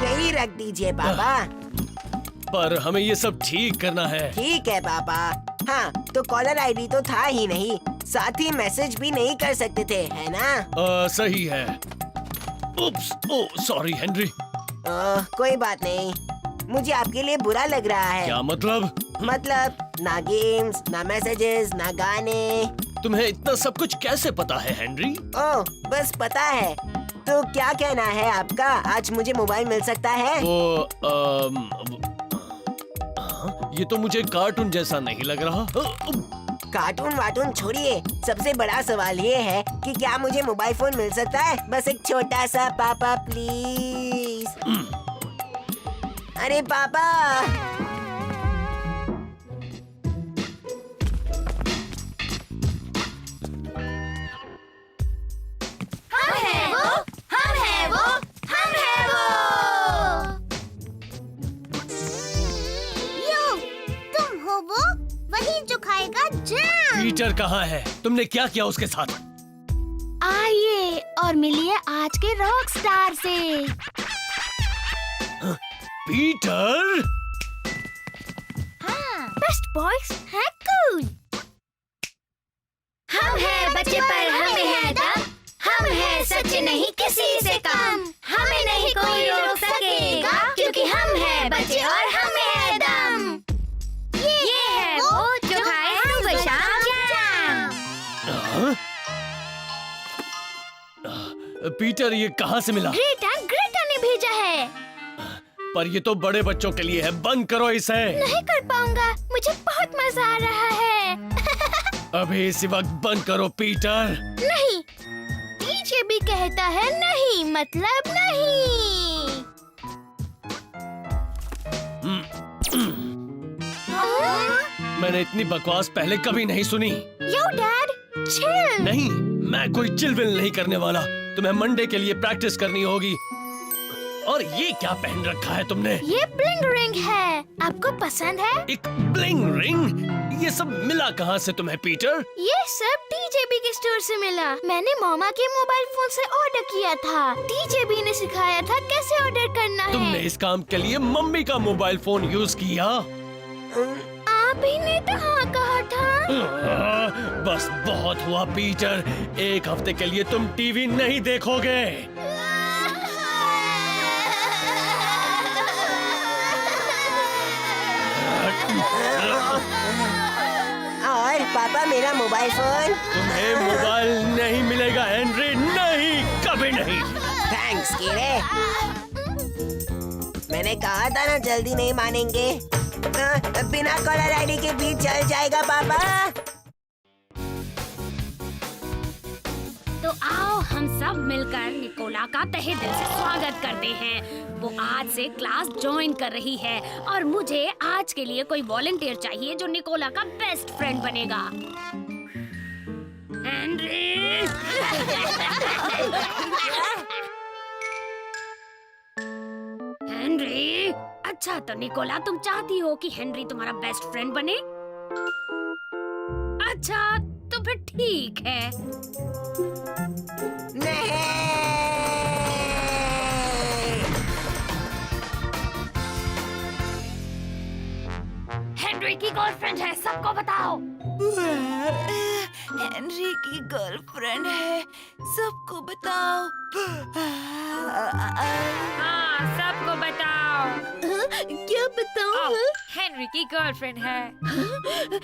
यही रख दीजिए पापा। पर हमें ये सब ठीक करना है। ठीक है पापा। हाँ, तो कॉलर आईडी तो था ही नहीं, साथ ही मैसेज भी नहीं कर सकते थे, है ना? सही है। उप्स, ओह सॉरी हेनरी। कोई बात नहीं, मुझे आपके लिए बुरा लग रहा है। क्या मतलब? मतलब ना गेम्स, ना मैसेजेस, ना गाने। तुम्हें इतना सब कुछ कैसे पता है हेनरी? ओह, बस पता है। तो क्या कहना है आपका? आज मुझे मोबाइल मिल सकता है? ये तो मुझे कार्टून जैसा नहीं लग रहा। कार्टून वाटून छोड़िए, सबसे बड़ा सवाल ये है कि क्या मुझे मोबाइल फोन मिल सकता है? बस एक छोटा सा पापा प्लीज। अरे पापा। हम हैं वो, हम हैं वो, हम हैं वो। यो, तुम हो वो? वही जो खाएगा जैम। पीटर कहाँ है? तुमने क्या किया उसके साथ? आइए और मिलिए आज के रॉक स्टार से। पीटर? हाँ, बेस्ट बॉयज है कूल। हम हैं बच्चे पर हमें है दम, हम हैं सच नहीं किसी से कम, हमें नहीं कोई रोक सकेगा क्योंकि हम हैं बच्चे और हमें है दम। ये है वो जो खाए सुबह शाम जैम। पीटर ये कहाँ से मिला? ग्रेटा ने भेजा है। पर ये तो बड़े बच्चों के लिए है, बंद करो इसे। नहीं कर पाऊंगा, मुझे बहुत मजा आ रहा है। अभी इसी वक्त बंद करो पीटर। नहीं, टीचर भी कहता है नहीं मतलब नहीं। मैंने इतनी बकवास पहले कभी नहीं सुनी। यो डैड, चिल। नहीं, मैं कोई चिलविल नहीं करने वाला। तुम्हें मंडे के लिए प्रैक्टिस करनी होगी। और ये क्या पहन रखा है तुमने? ये ब्लिंग रिंग है, आपको पसंद है? एक ब्लिंग रिंग? ये सब मिला कहाँ से तुम्हें पीटर? ये सब टीजेबी के स्टोर से मिला। मैंने मामा के मोबाइल फोन से ऑर्डर किया था। टीजेबी ने सिखाया था कैसे ऑर्डर करना है। तुमने इस काम के लिए मम्मी का मोबाइल फोन यूज किया? आप ही ने तो हाँ कहा था। बस बहुत हुआ पीटर, एक हफ्ते के लिए तुम टीवी नहीं देखोगे। और पापा मेरा मोबाइल फोन? तुम्हें मोबाइल नहीं मिलेगा हेनरी, नहीं, कभी नहीं। थैंक्स कीड़े। मैंने कहा था ना जल्दी नहीं मानेंगे। बिना कॉलर आईडी के भी चल जाएगा पापा। तो आओ हम सब मिलकर निकोला का तहे दिल से स्वागत करते हैं। वो आज से क्लास ज्वाइन कर रही है और मुझे आज के लिए कोई वॉलंटियर चाहिए जो निकोला का बेस्ट फ्रेंड बनेगा। हेनरी! हेनरी! अच्छा तो निकोला तुम चाहती हो कि हेनरी तुम्हारा बेस्ट फ्रेंड बने? अच्छा तो फिर ठीक है। नहीं। हेनरी की गर्लफ्रेंड है, सबको बताओ। हेनरी की गर्लफ्रेंड है, सबको बताओ। हाँ, सबको बताओ। क्या बताओ? हेनरी की गर्लफ्रेंड है।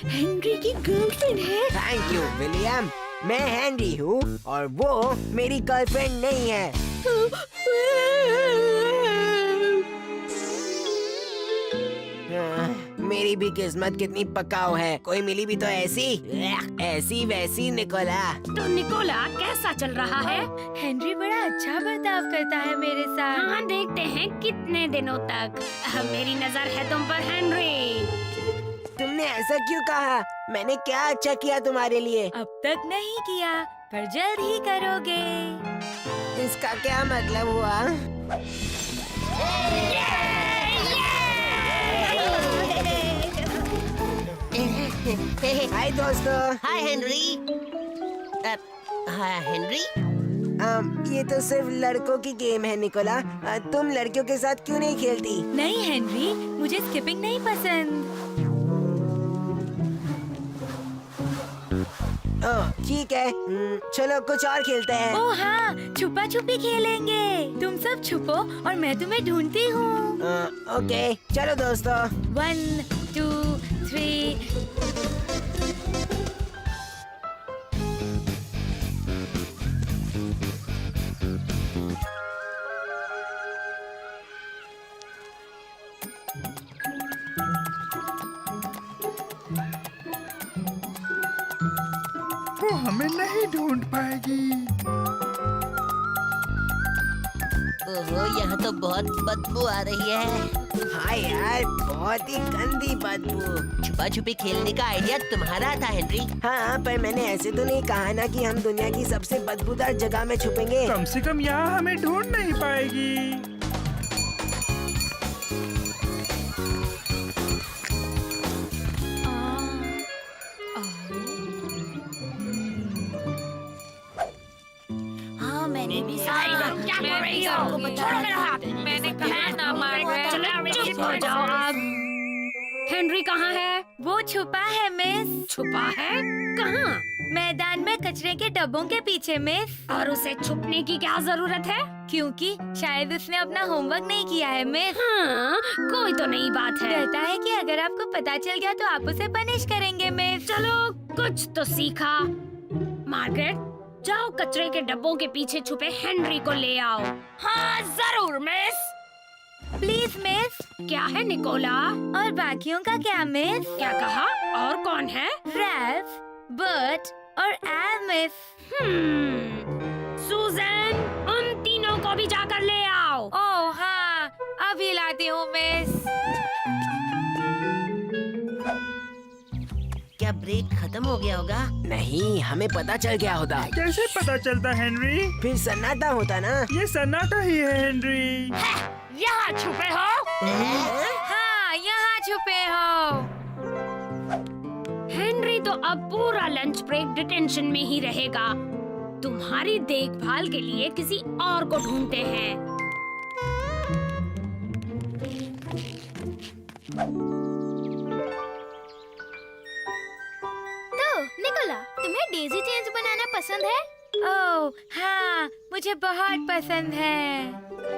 हेनरी की गर्लफ्रेंड है? Thank you William. मैं हेनरी हूँ और वो मेरी गर्लफ्रेंड नहीं है। मेरी भी किस्मत कितनी पकाऊ है। कोई मिली भी तो ऐसी वैसी निकोला। तो निकोला कैसा चल रहा है? हेनरी बड़ा अच्छा बर्ताव करता है मेरे साथ। हाँ, देखते हैं कितने दिनों तक मेरी नजर है तुम पर हेनरी। तुमने ऐसा क्यों कहा? मैंने क्या अच्छा किया तुम्हारे लिए? अब तक नहीं किया, पर जल्द ही करोगे। इसका क्या मतलब हुआ? हाय दोस्तों। हाय हेनरी। हाय हेनरी। ये तो सिर्फ लड़कों की गेम है निकोला। तुम लड़कियों के साथ क्यों नहीं खेलती? नहीं हेनरी, मुझे स्किपिंग नहीं पसंद। ठीक है, चलो कुछ और खेलते हैं। ओह हाँ, छुपा छुपी खेलेंगे। तुम सब छुपो और मैं तुम्हें ढूंढती हूँ। ओके, चलो दोस्तों। 1, 2, 3। वो हमें नहीं ढूंढ पाएगी। ओहो, यहाँ तो बहुत बदबू आ रही है। हाँ यार, बहुत ही गंदी बदबू। छुपा छुपी खेलने का आइडिया तुम्हारा था हेनरी। हाँ, पर मैंने ऐसे तो नहीं कहा ना कि हम दुनिया की सबसे बदबूदार जगह में छुपेंगे। कम से कम यहाँ हमें ढूंढ नहीं पाएगी। मैंने भी क्या कर रही हो? छोड़ो मेरा हाथ। मैंने कहा ना मार्गरेट। चलो चुप हो जाओ अब। हेनरी कहाँ है? वो छुपा है मिस। छुपा है? कहाँ? मैदान में कचरे के डब्बों के पीछे मिस। और उसे छुपने की क्या जरूरत है? क्योंकि शायद उसने अपना होमवर्क नहीं किया है मिस। हाँ, कोई तो नई बात है। कहता है कि अगर आपको पता चल गया तो आप उसे पनिश करेंगे मिस। चलो कुछ तो सीखा। मार्गरेट, जाओ कचरे के डब्बों के पीछे छुपे हेनरी को ले आओ। हाँ जरूर मिस। Please miss. क्या है निकोला? और बाकियों का क्या मिस? क्या कहा? और कौन है? रैल्फ, बर्ट और एल मिस। सूजन, उन तीनों को भी जाकर ले आओ। ओह हाँ, अभी लाती हूँ मिस। क्या ब्रेक खत्म हो गया होगा? नहीं, हमें पता चल गया होता। कैसे पता चलता हेनरी? फिर सन्नाटा होता ना। ये सन्नाटा ही है हेनरी। यहाँ छुपे हो? हाँ, यहाँ छुपे हो। हेनरी तो अब पूरा लंच ब्रेक डिटेंशन में ही रहेगा। तुम्हारी देखभाल के लिए किसी और को ढूंढते हैं। तो निकोला, तुम्हें डेजी चेन्स बनाना पसंद है? ओह हाँ, मुझे बहुत पसंद है।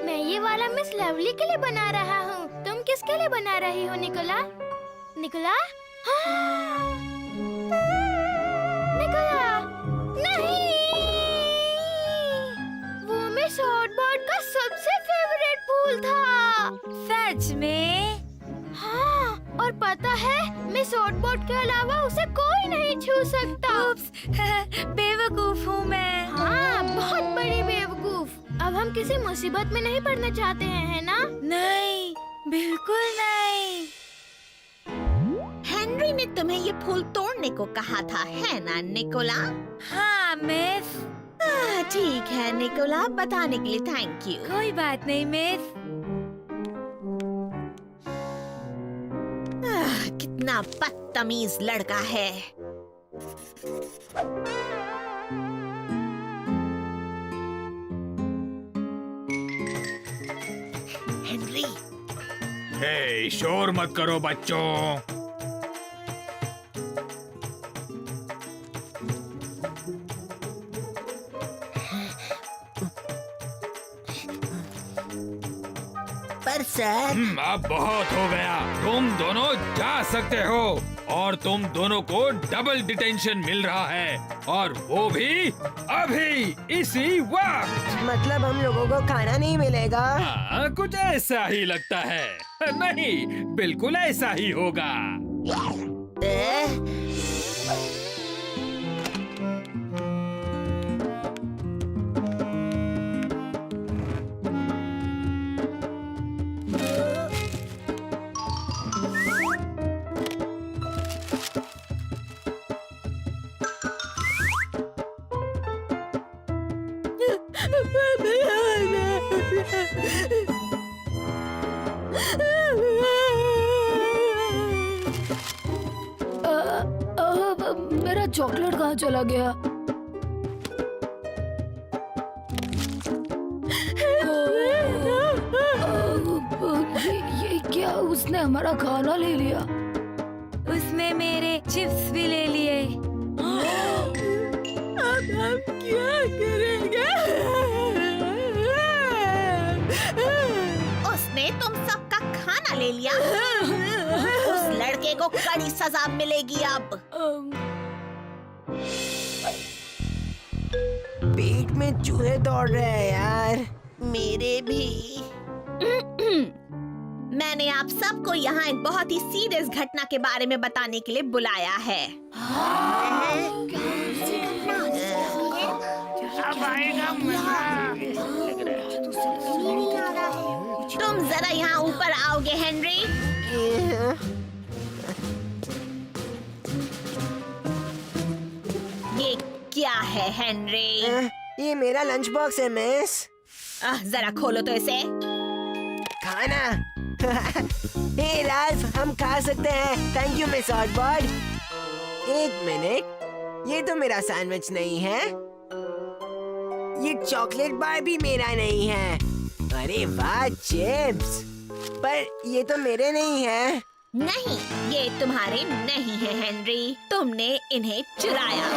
मैं ये वाला मिस लवली के लिए बना रहा हूँ। तुम किसके लिए बना रही हो निकोला? निकोला? हाँ। निकोला, नहीं! वो मिस हॉटबॉट का सबसे फेवरेट फूल था। सच में? हाँ, और पता है मिस हॉटबॉट के अलावा उसे कोई नहीं छू सकता। बेवकूफ हूँ मैं। हाँ, बहुत बड़ी बेवकूफ। अब हम किसी मुसीबत में नहीं पड़ना चाहते हैं, है ना? नहीं, बिल्कुल नहीं। हेनरी ने तुम्हें ये फूल तोड़ने को कहा था, है ना निकोला? हाँ मिस। ठीक है निकोला, बताने के लिए थैंक यू। कोई बात नहीं मिस। कितना बदतमीज लड़का है। हेनरी। हे, शोर मत करो बच्चों। सर। अब बहुत हो गया। तुम दोनों जा सकते हो और तुम दोनों को डबल डिटेंशन मिल रहा है और वो भी अभी इसी वक्त। मतलब हम लोगों को खाना नहीं मिलेगा? हाँ, कुछ ऐसा ही लगता है। नहीं, बिल्कुल ऐसा ही होगा। मेरा चॉकलेट कहाँ चला गया? ये क्या? उसने हमारा खाना ले लिया। उसने मेरे चिप्स भी ले लिए। अब हम क्या करेंगे? उसने तुम सबका खाना ले लिया। उस लड़के को कड़ी सजा मिलेगी अब। पेट में चूहे दौड़ रहे हैं यार। मेरे भी। मैंने आप सबको यहाँ एक बहुत ही सीरियस घटना के बारे में बताने के लिए बुलाया है। तुम जरा यहाँ ऊपर आओगे हेनरी? ये क्या है हेनरी? ये मेरा लंच बॉक्स है मिस। जरा खोलो तो इसे। खाना। हे राल्फ, हम खा सकते हैं। Thank you miss Hotbod. एक मिनट, ये तो मेरा सैंडविच नहीं है। ये चॉकलेट बार भी मेरा नहीं है। अरे वाह, चिप्स। पर ये तो मेरे नहीं है। नहीं, ये तुम्हारे नहीं है हेनरी। तुमने इन्हें चुराया।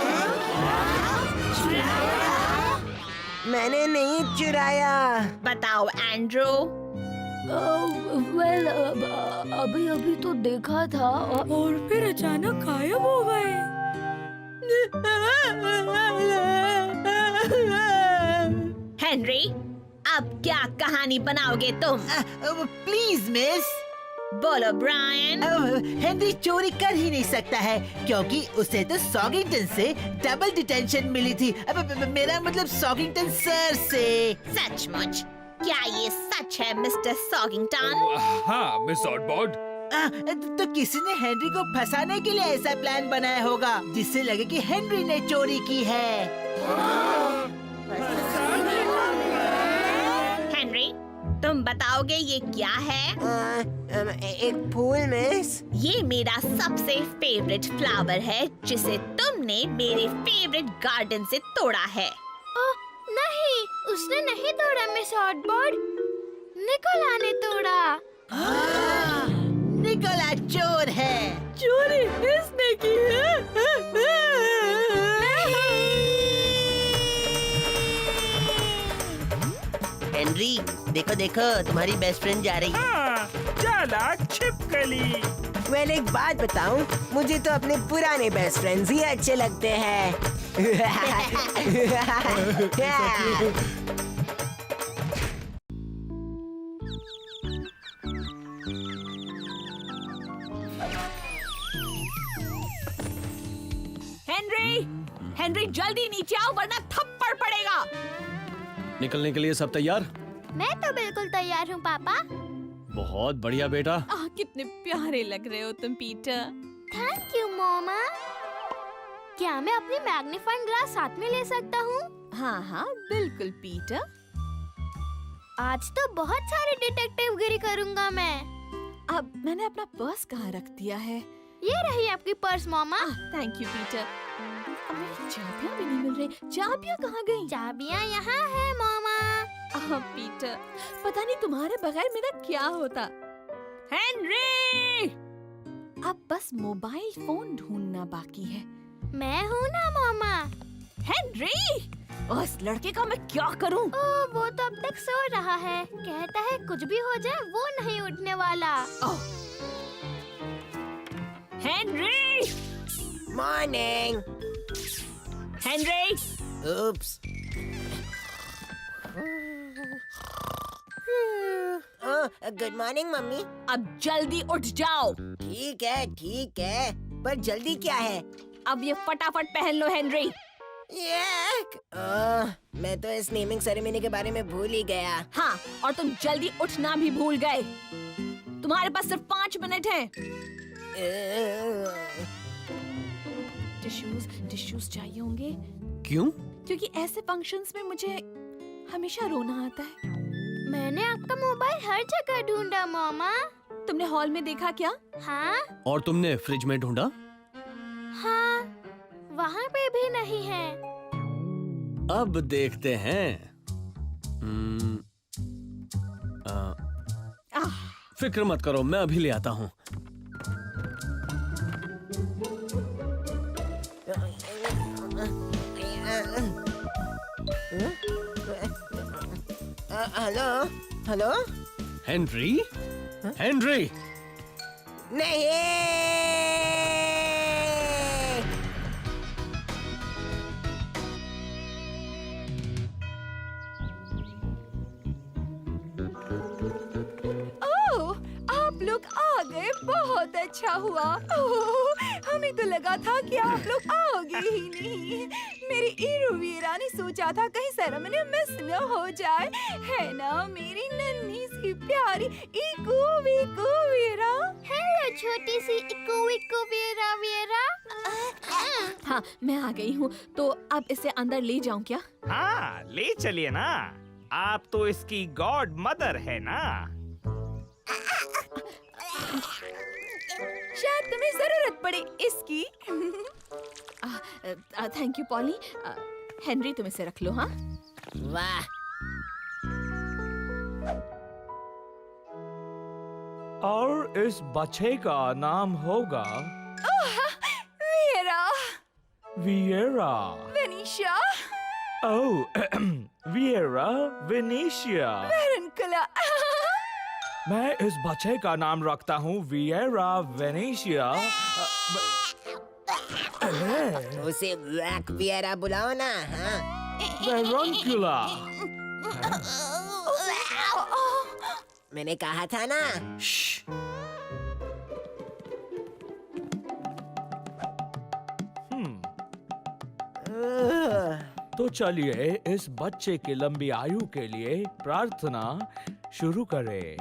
मैंने नहीं चुराया। बताओ एंड्रू। वेल, अभी अभी तो देखा था और फिर अचानक गायब हो गए। हेनरी, अब क्या कहानी बनाओगे तुम? Please miss. बोलो ब्रायन। हेनरी चोरी कर ही नहीं सकता है क्योंकि उसे तो सॉगिंगटन से डबल डिटेंशन मिली थी। मेरा मतलब सॉगिंगटन सर से। सचमुच? क्या ये सच है मिस्टर सॉगिंगटन? हाँ मिस हॉटबॉड। तो किसी ने हेनरी को फंसाने के लिए ऐसा प्लान बनाया होगा जिससे लगे कि हेनरी ने चोरी की है। हेनरी, तुम बताओगे ये क्या है? एक फूल मिस। ये मेरा सबसे फेवरेट फ्लावर है जिसे तुमने मेरे फेवरेट गार्डन से तोड़ा है। नहीं, उसने नहीं तोड़ा मिस हॉटबॉड। निकोला ने तोड़ा। निकोला चोर है। चोरी इसने की है। हेनरी, देखो देखो, तुम्हारी बेस्ट फ्रेंड जा रही है। चालाक छिपकली। वेल, एक बात बताऊं, मुझे तो अपने पुराने बेस्ट फ्रेंड्स ही अच्छे लगते हैं। हेनरी जल्दी नीचे आओ वरना थप्पड़ पड़ेगा। निकलने के लिए सब तैयार? मैं तो बिल्कुल तैयार हूँ पापा। बहुत बढ़िया बेटा। कितने प्यारे लग रहे हो तुम पीटर। Thank you मॉमा। क्या मैं अपनी मैग्नीफाइंग ग्लास साथ में ले सकता हूँ? हाँ हाँ बिल्कुल पीटर। आज तो बहुत सारी डिटेक्टिव गिरी करूँगा मैं। अब मैंने अपना पर्स कहाँ रख दिया है? ये रही आपकी purse momma. Thank you Peter. अब मेरी चाबियाँ भी नहीं मिल रही। चाबियाँ कहाँ गई? चाबियाँ यहाँ है मॉमा। पीटर, पता नहीं तुम्हारे बगैर मेरा क्या होता। हेनरी! अब बस मोबाइल फोन ढूंढना बाकी है। मैं हूँ ना मॉमा। हेनरी! उस लड़के का मैं क्या करूं? ओ, वो तो अब तक सो रहा है। कहता है कुछ भी हो जाए वो नहीं उठने वाला। Henry! Morning. Henry! Oops. Good morning मम्मी। अब जल्दी उठ जाओ। ठीक है, पर जल्दी क्या है? अब ये फटाफट पहन लो हेनरी। मैं तो इस नेमिंग सेरेमनी के बारे में भूल ही गया। हाँ, और तुम जल्दी उठना भी भूल गए। तुम्हारे पास सिर्फ 5 मिनट हैं। टिश्यूज चाहिए होंगे। क्यों? क्योंकि ऐसे फंक्शंस में मुझे हमेशा रोना आता है। मैंने आपका मोबाइल हर जगह ढूंढा मामा। तुमने हॉल में देखा क्या? हाँ और तुमने फ्रिज में ढूंढा? हाँ, वहाँ पे भी नहीं है। अब देखते हैं। फिक्र मत करो, मैं अभी ले आता हूँ। हेलो। हेनरी? हेनरी! नहीं। आप लोग आ गए, बहुत अच्छा हुआ। ओह, हमें तो लगा था कि आप लोग आओगे ही नहीं। मेरी ईरू वीरा ने सोचा था कहीं सेरेमनी मिस न हो जाए, है ना मेरी नन्ही सी प्यारी इको विको वीरा। हेलो छोटी सी इको वीरा वीरा। हाँ, मैं आ गई हूँ। तो अब इसे अंदर ले जाऊँ क्या? हाँ, ले चलिए ना। आप तो इसकी गॉड मदर है ना। शायद तुम्हें जरूरत पड़े इसकी। Thank you poly. हेनरी, तुम इसे रख लो। हाँ, वाह। और इस बच्चे का नाम होगा वीरा। वियरा। वेनिशिया। ओह, वियरा वेनिशिया। वेरनकुला। मैं इस बच्चे का नाम रखता हूँ वियरा वेनिशिया। उसे ब्लैक वियरा बुलाओ ना। हाँ। वेरनकुला। मैंने कहा था ना। तो चलिए इस बच्चे की लंबी आयु के लिए प्रार्थना शुरू करें।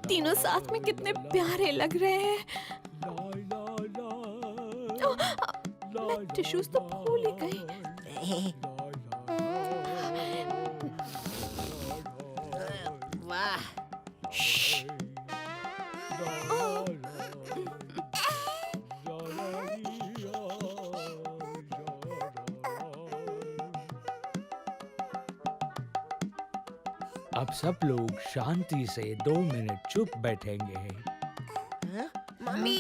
तीनों साथ में कितने प्यारे लग रहे हैं। मैं टिश्यूज तो भूल ही गई। वाह। अब सब लोग शांति से 2 मिनट चुप बैठेंगे। मम्मी।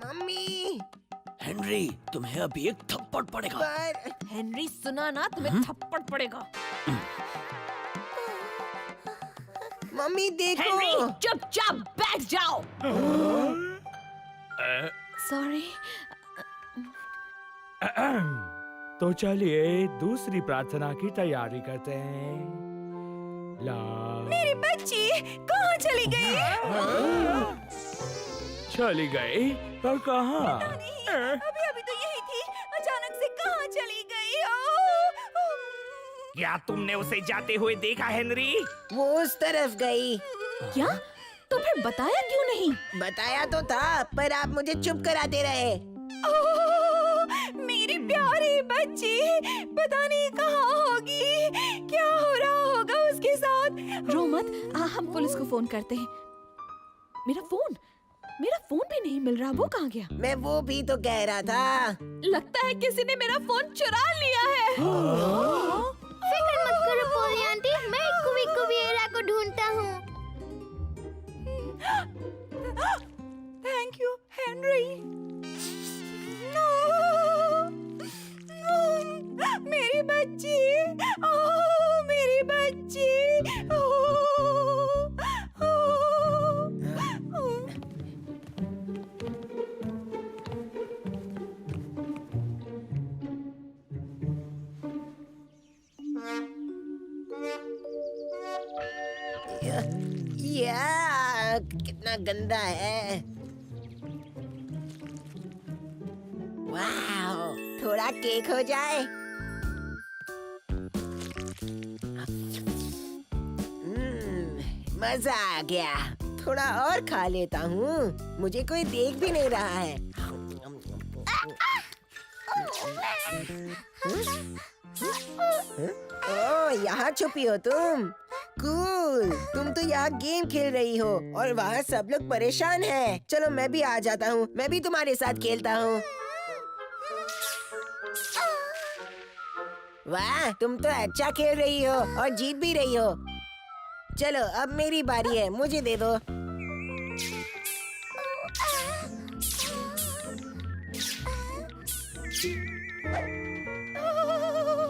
मम्मी। हेनरी, तुम्हें अभी एक थप्पड़ पड़ेगा। हेनरी, सुना ना, तुम्हें थप्पड़ पड़ेगा। मम्मी देखो। हेनरी, चुपचाप बैठ जाओ। सॉरी। तो चलिए दूसरी प्रार्थना की तैयारी करते हैं। मेरी बच्ची कहाँ चली गई? चली गई? पर कहाँ? अभी तो यही थी, अचानक से कहाँ चली गई? क्या तुमने उसे जाते हुए देखा हेनरी? वो उस तरफ गई। क्या? तो फिर बताया क्यों नहीं? बताया तो था, पर आप मुझे चुप कराते रहे। मेरी प्यारी बच्ची, पता नहीं कहाँ होगी, क्या हो रहा होगा उसके साथ। रो मत, हम पुलिस को फोन करते हैं। मेरा फोन? मेरा फोन भी नहीं मिल रहा, वो कहाँ गया? मैं वो भी तो कह रहा था। लगता है किसी ने मेरा फोन चुरा लिया है। फिक्र मत करो पोली आंटी, मैं कुवी कुविएरा को ढूंढता हूँ। Thank you Henry. मेरी बच्ची, ओह मेरी बच्ची, या कितना गंदा है। वाह, थोड़ा केक हो जाए। मजा आ गया। थोड़ा और खा लेता हूँ, मुझे कोई देख भी नहीं रहा है। ओह, यहाँ छुपी हो तुम। कूल, तुम तो यहाँ गेम खेल रही हो और वहाँ सब लोग परेशान हैं। चलो मैं भी आ जाता हूँ, मैं भी तुम्हारे साथ खेलता हूँ। वाह, तुम तो अच्छा खेल रही हो और जीत भी रही हो। चलो अब मेरी बारी है, मुझे दे दो।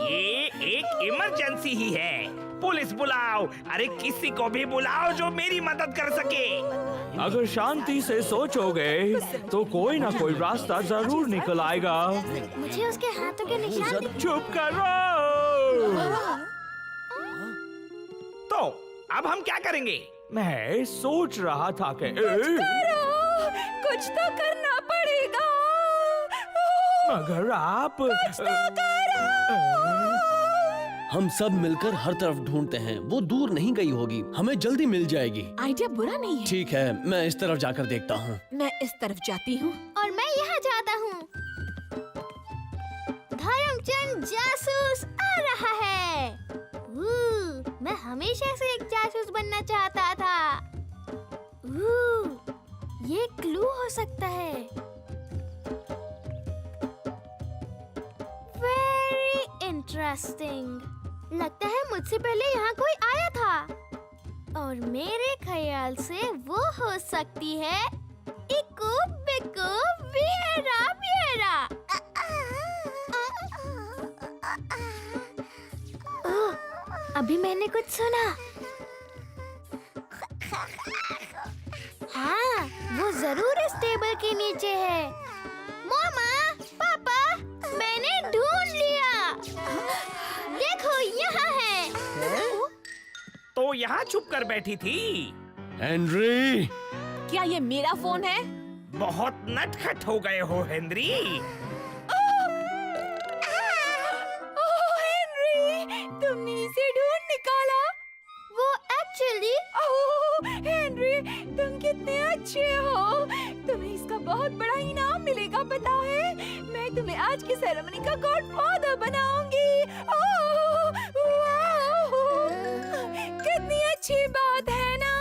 ये एक इमरजेंसी ही है। पुलिस बुलाओ, अरे किसी को भी बुलाओ जो मेरी मदद कर सके। अगर शांति से सोचोगे तो कोई ना कोई रास्ता जरूर निकल आएगा। मुझे उसके हाथों के निशान दिख- चुप करो। तो अब हम क्या करेंगे? मैं सोच रहा था कि कुछ तो करना पड़ेगा। मगर आप हम सब मिलकर हर तरफ ढूंढते हैं, वो दूर नहीं गई होगी, हमें जल्दी मिल जाएगी। आइडिया बुरा नहीं है। ठीक है, मैं इस तरफ जाकर देखता हूँ। मैं इस तरफ जाती हूँ। और मैं यहाँ जाता हूँ। धर्मचंद जासूस आ रहा है। मैं हमेशा से एक जासूस बनना चाहता था। ये क्लू हो सकता है। Very interesting. लगता है मुझसे पहले यहाँ कोई आया था और मेरे ख्याल से वो हो सकती है इको बिको वियरा वियरा। ओह, अभी मैंने कुछ सुना। हाँ, वो जरूर इस टेबल के नीचे है। मामा, पापा, मैंने ढूंढ लिया। देखो यहाँ है। तो यहाँ छुप कर बैठी थी। हेनरी, क्या ये मेरा फोन है? बहुत नटखट हो गए हो हेनरी। ओह हेनरी, तुमने इसे ढूंढ निकाला। वो एक्चुअली हेनरी, तुम कितने अच्छे हो। तुम्हें इसका बहुत बड़ा इनाम मिलेगा, पता है? मैं तुम्हें आज की सेरेमनी का गॉडफादर बनाऊंगी। ओह, वाह, कितनी अच्छी बात है ना?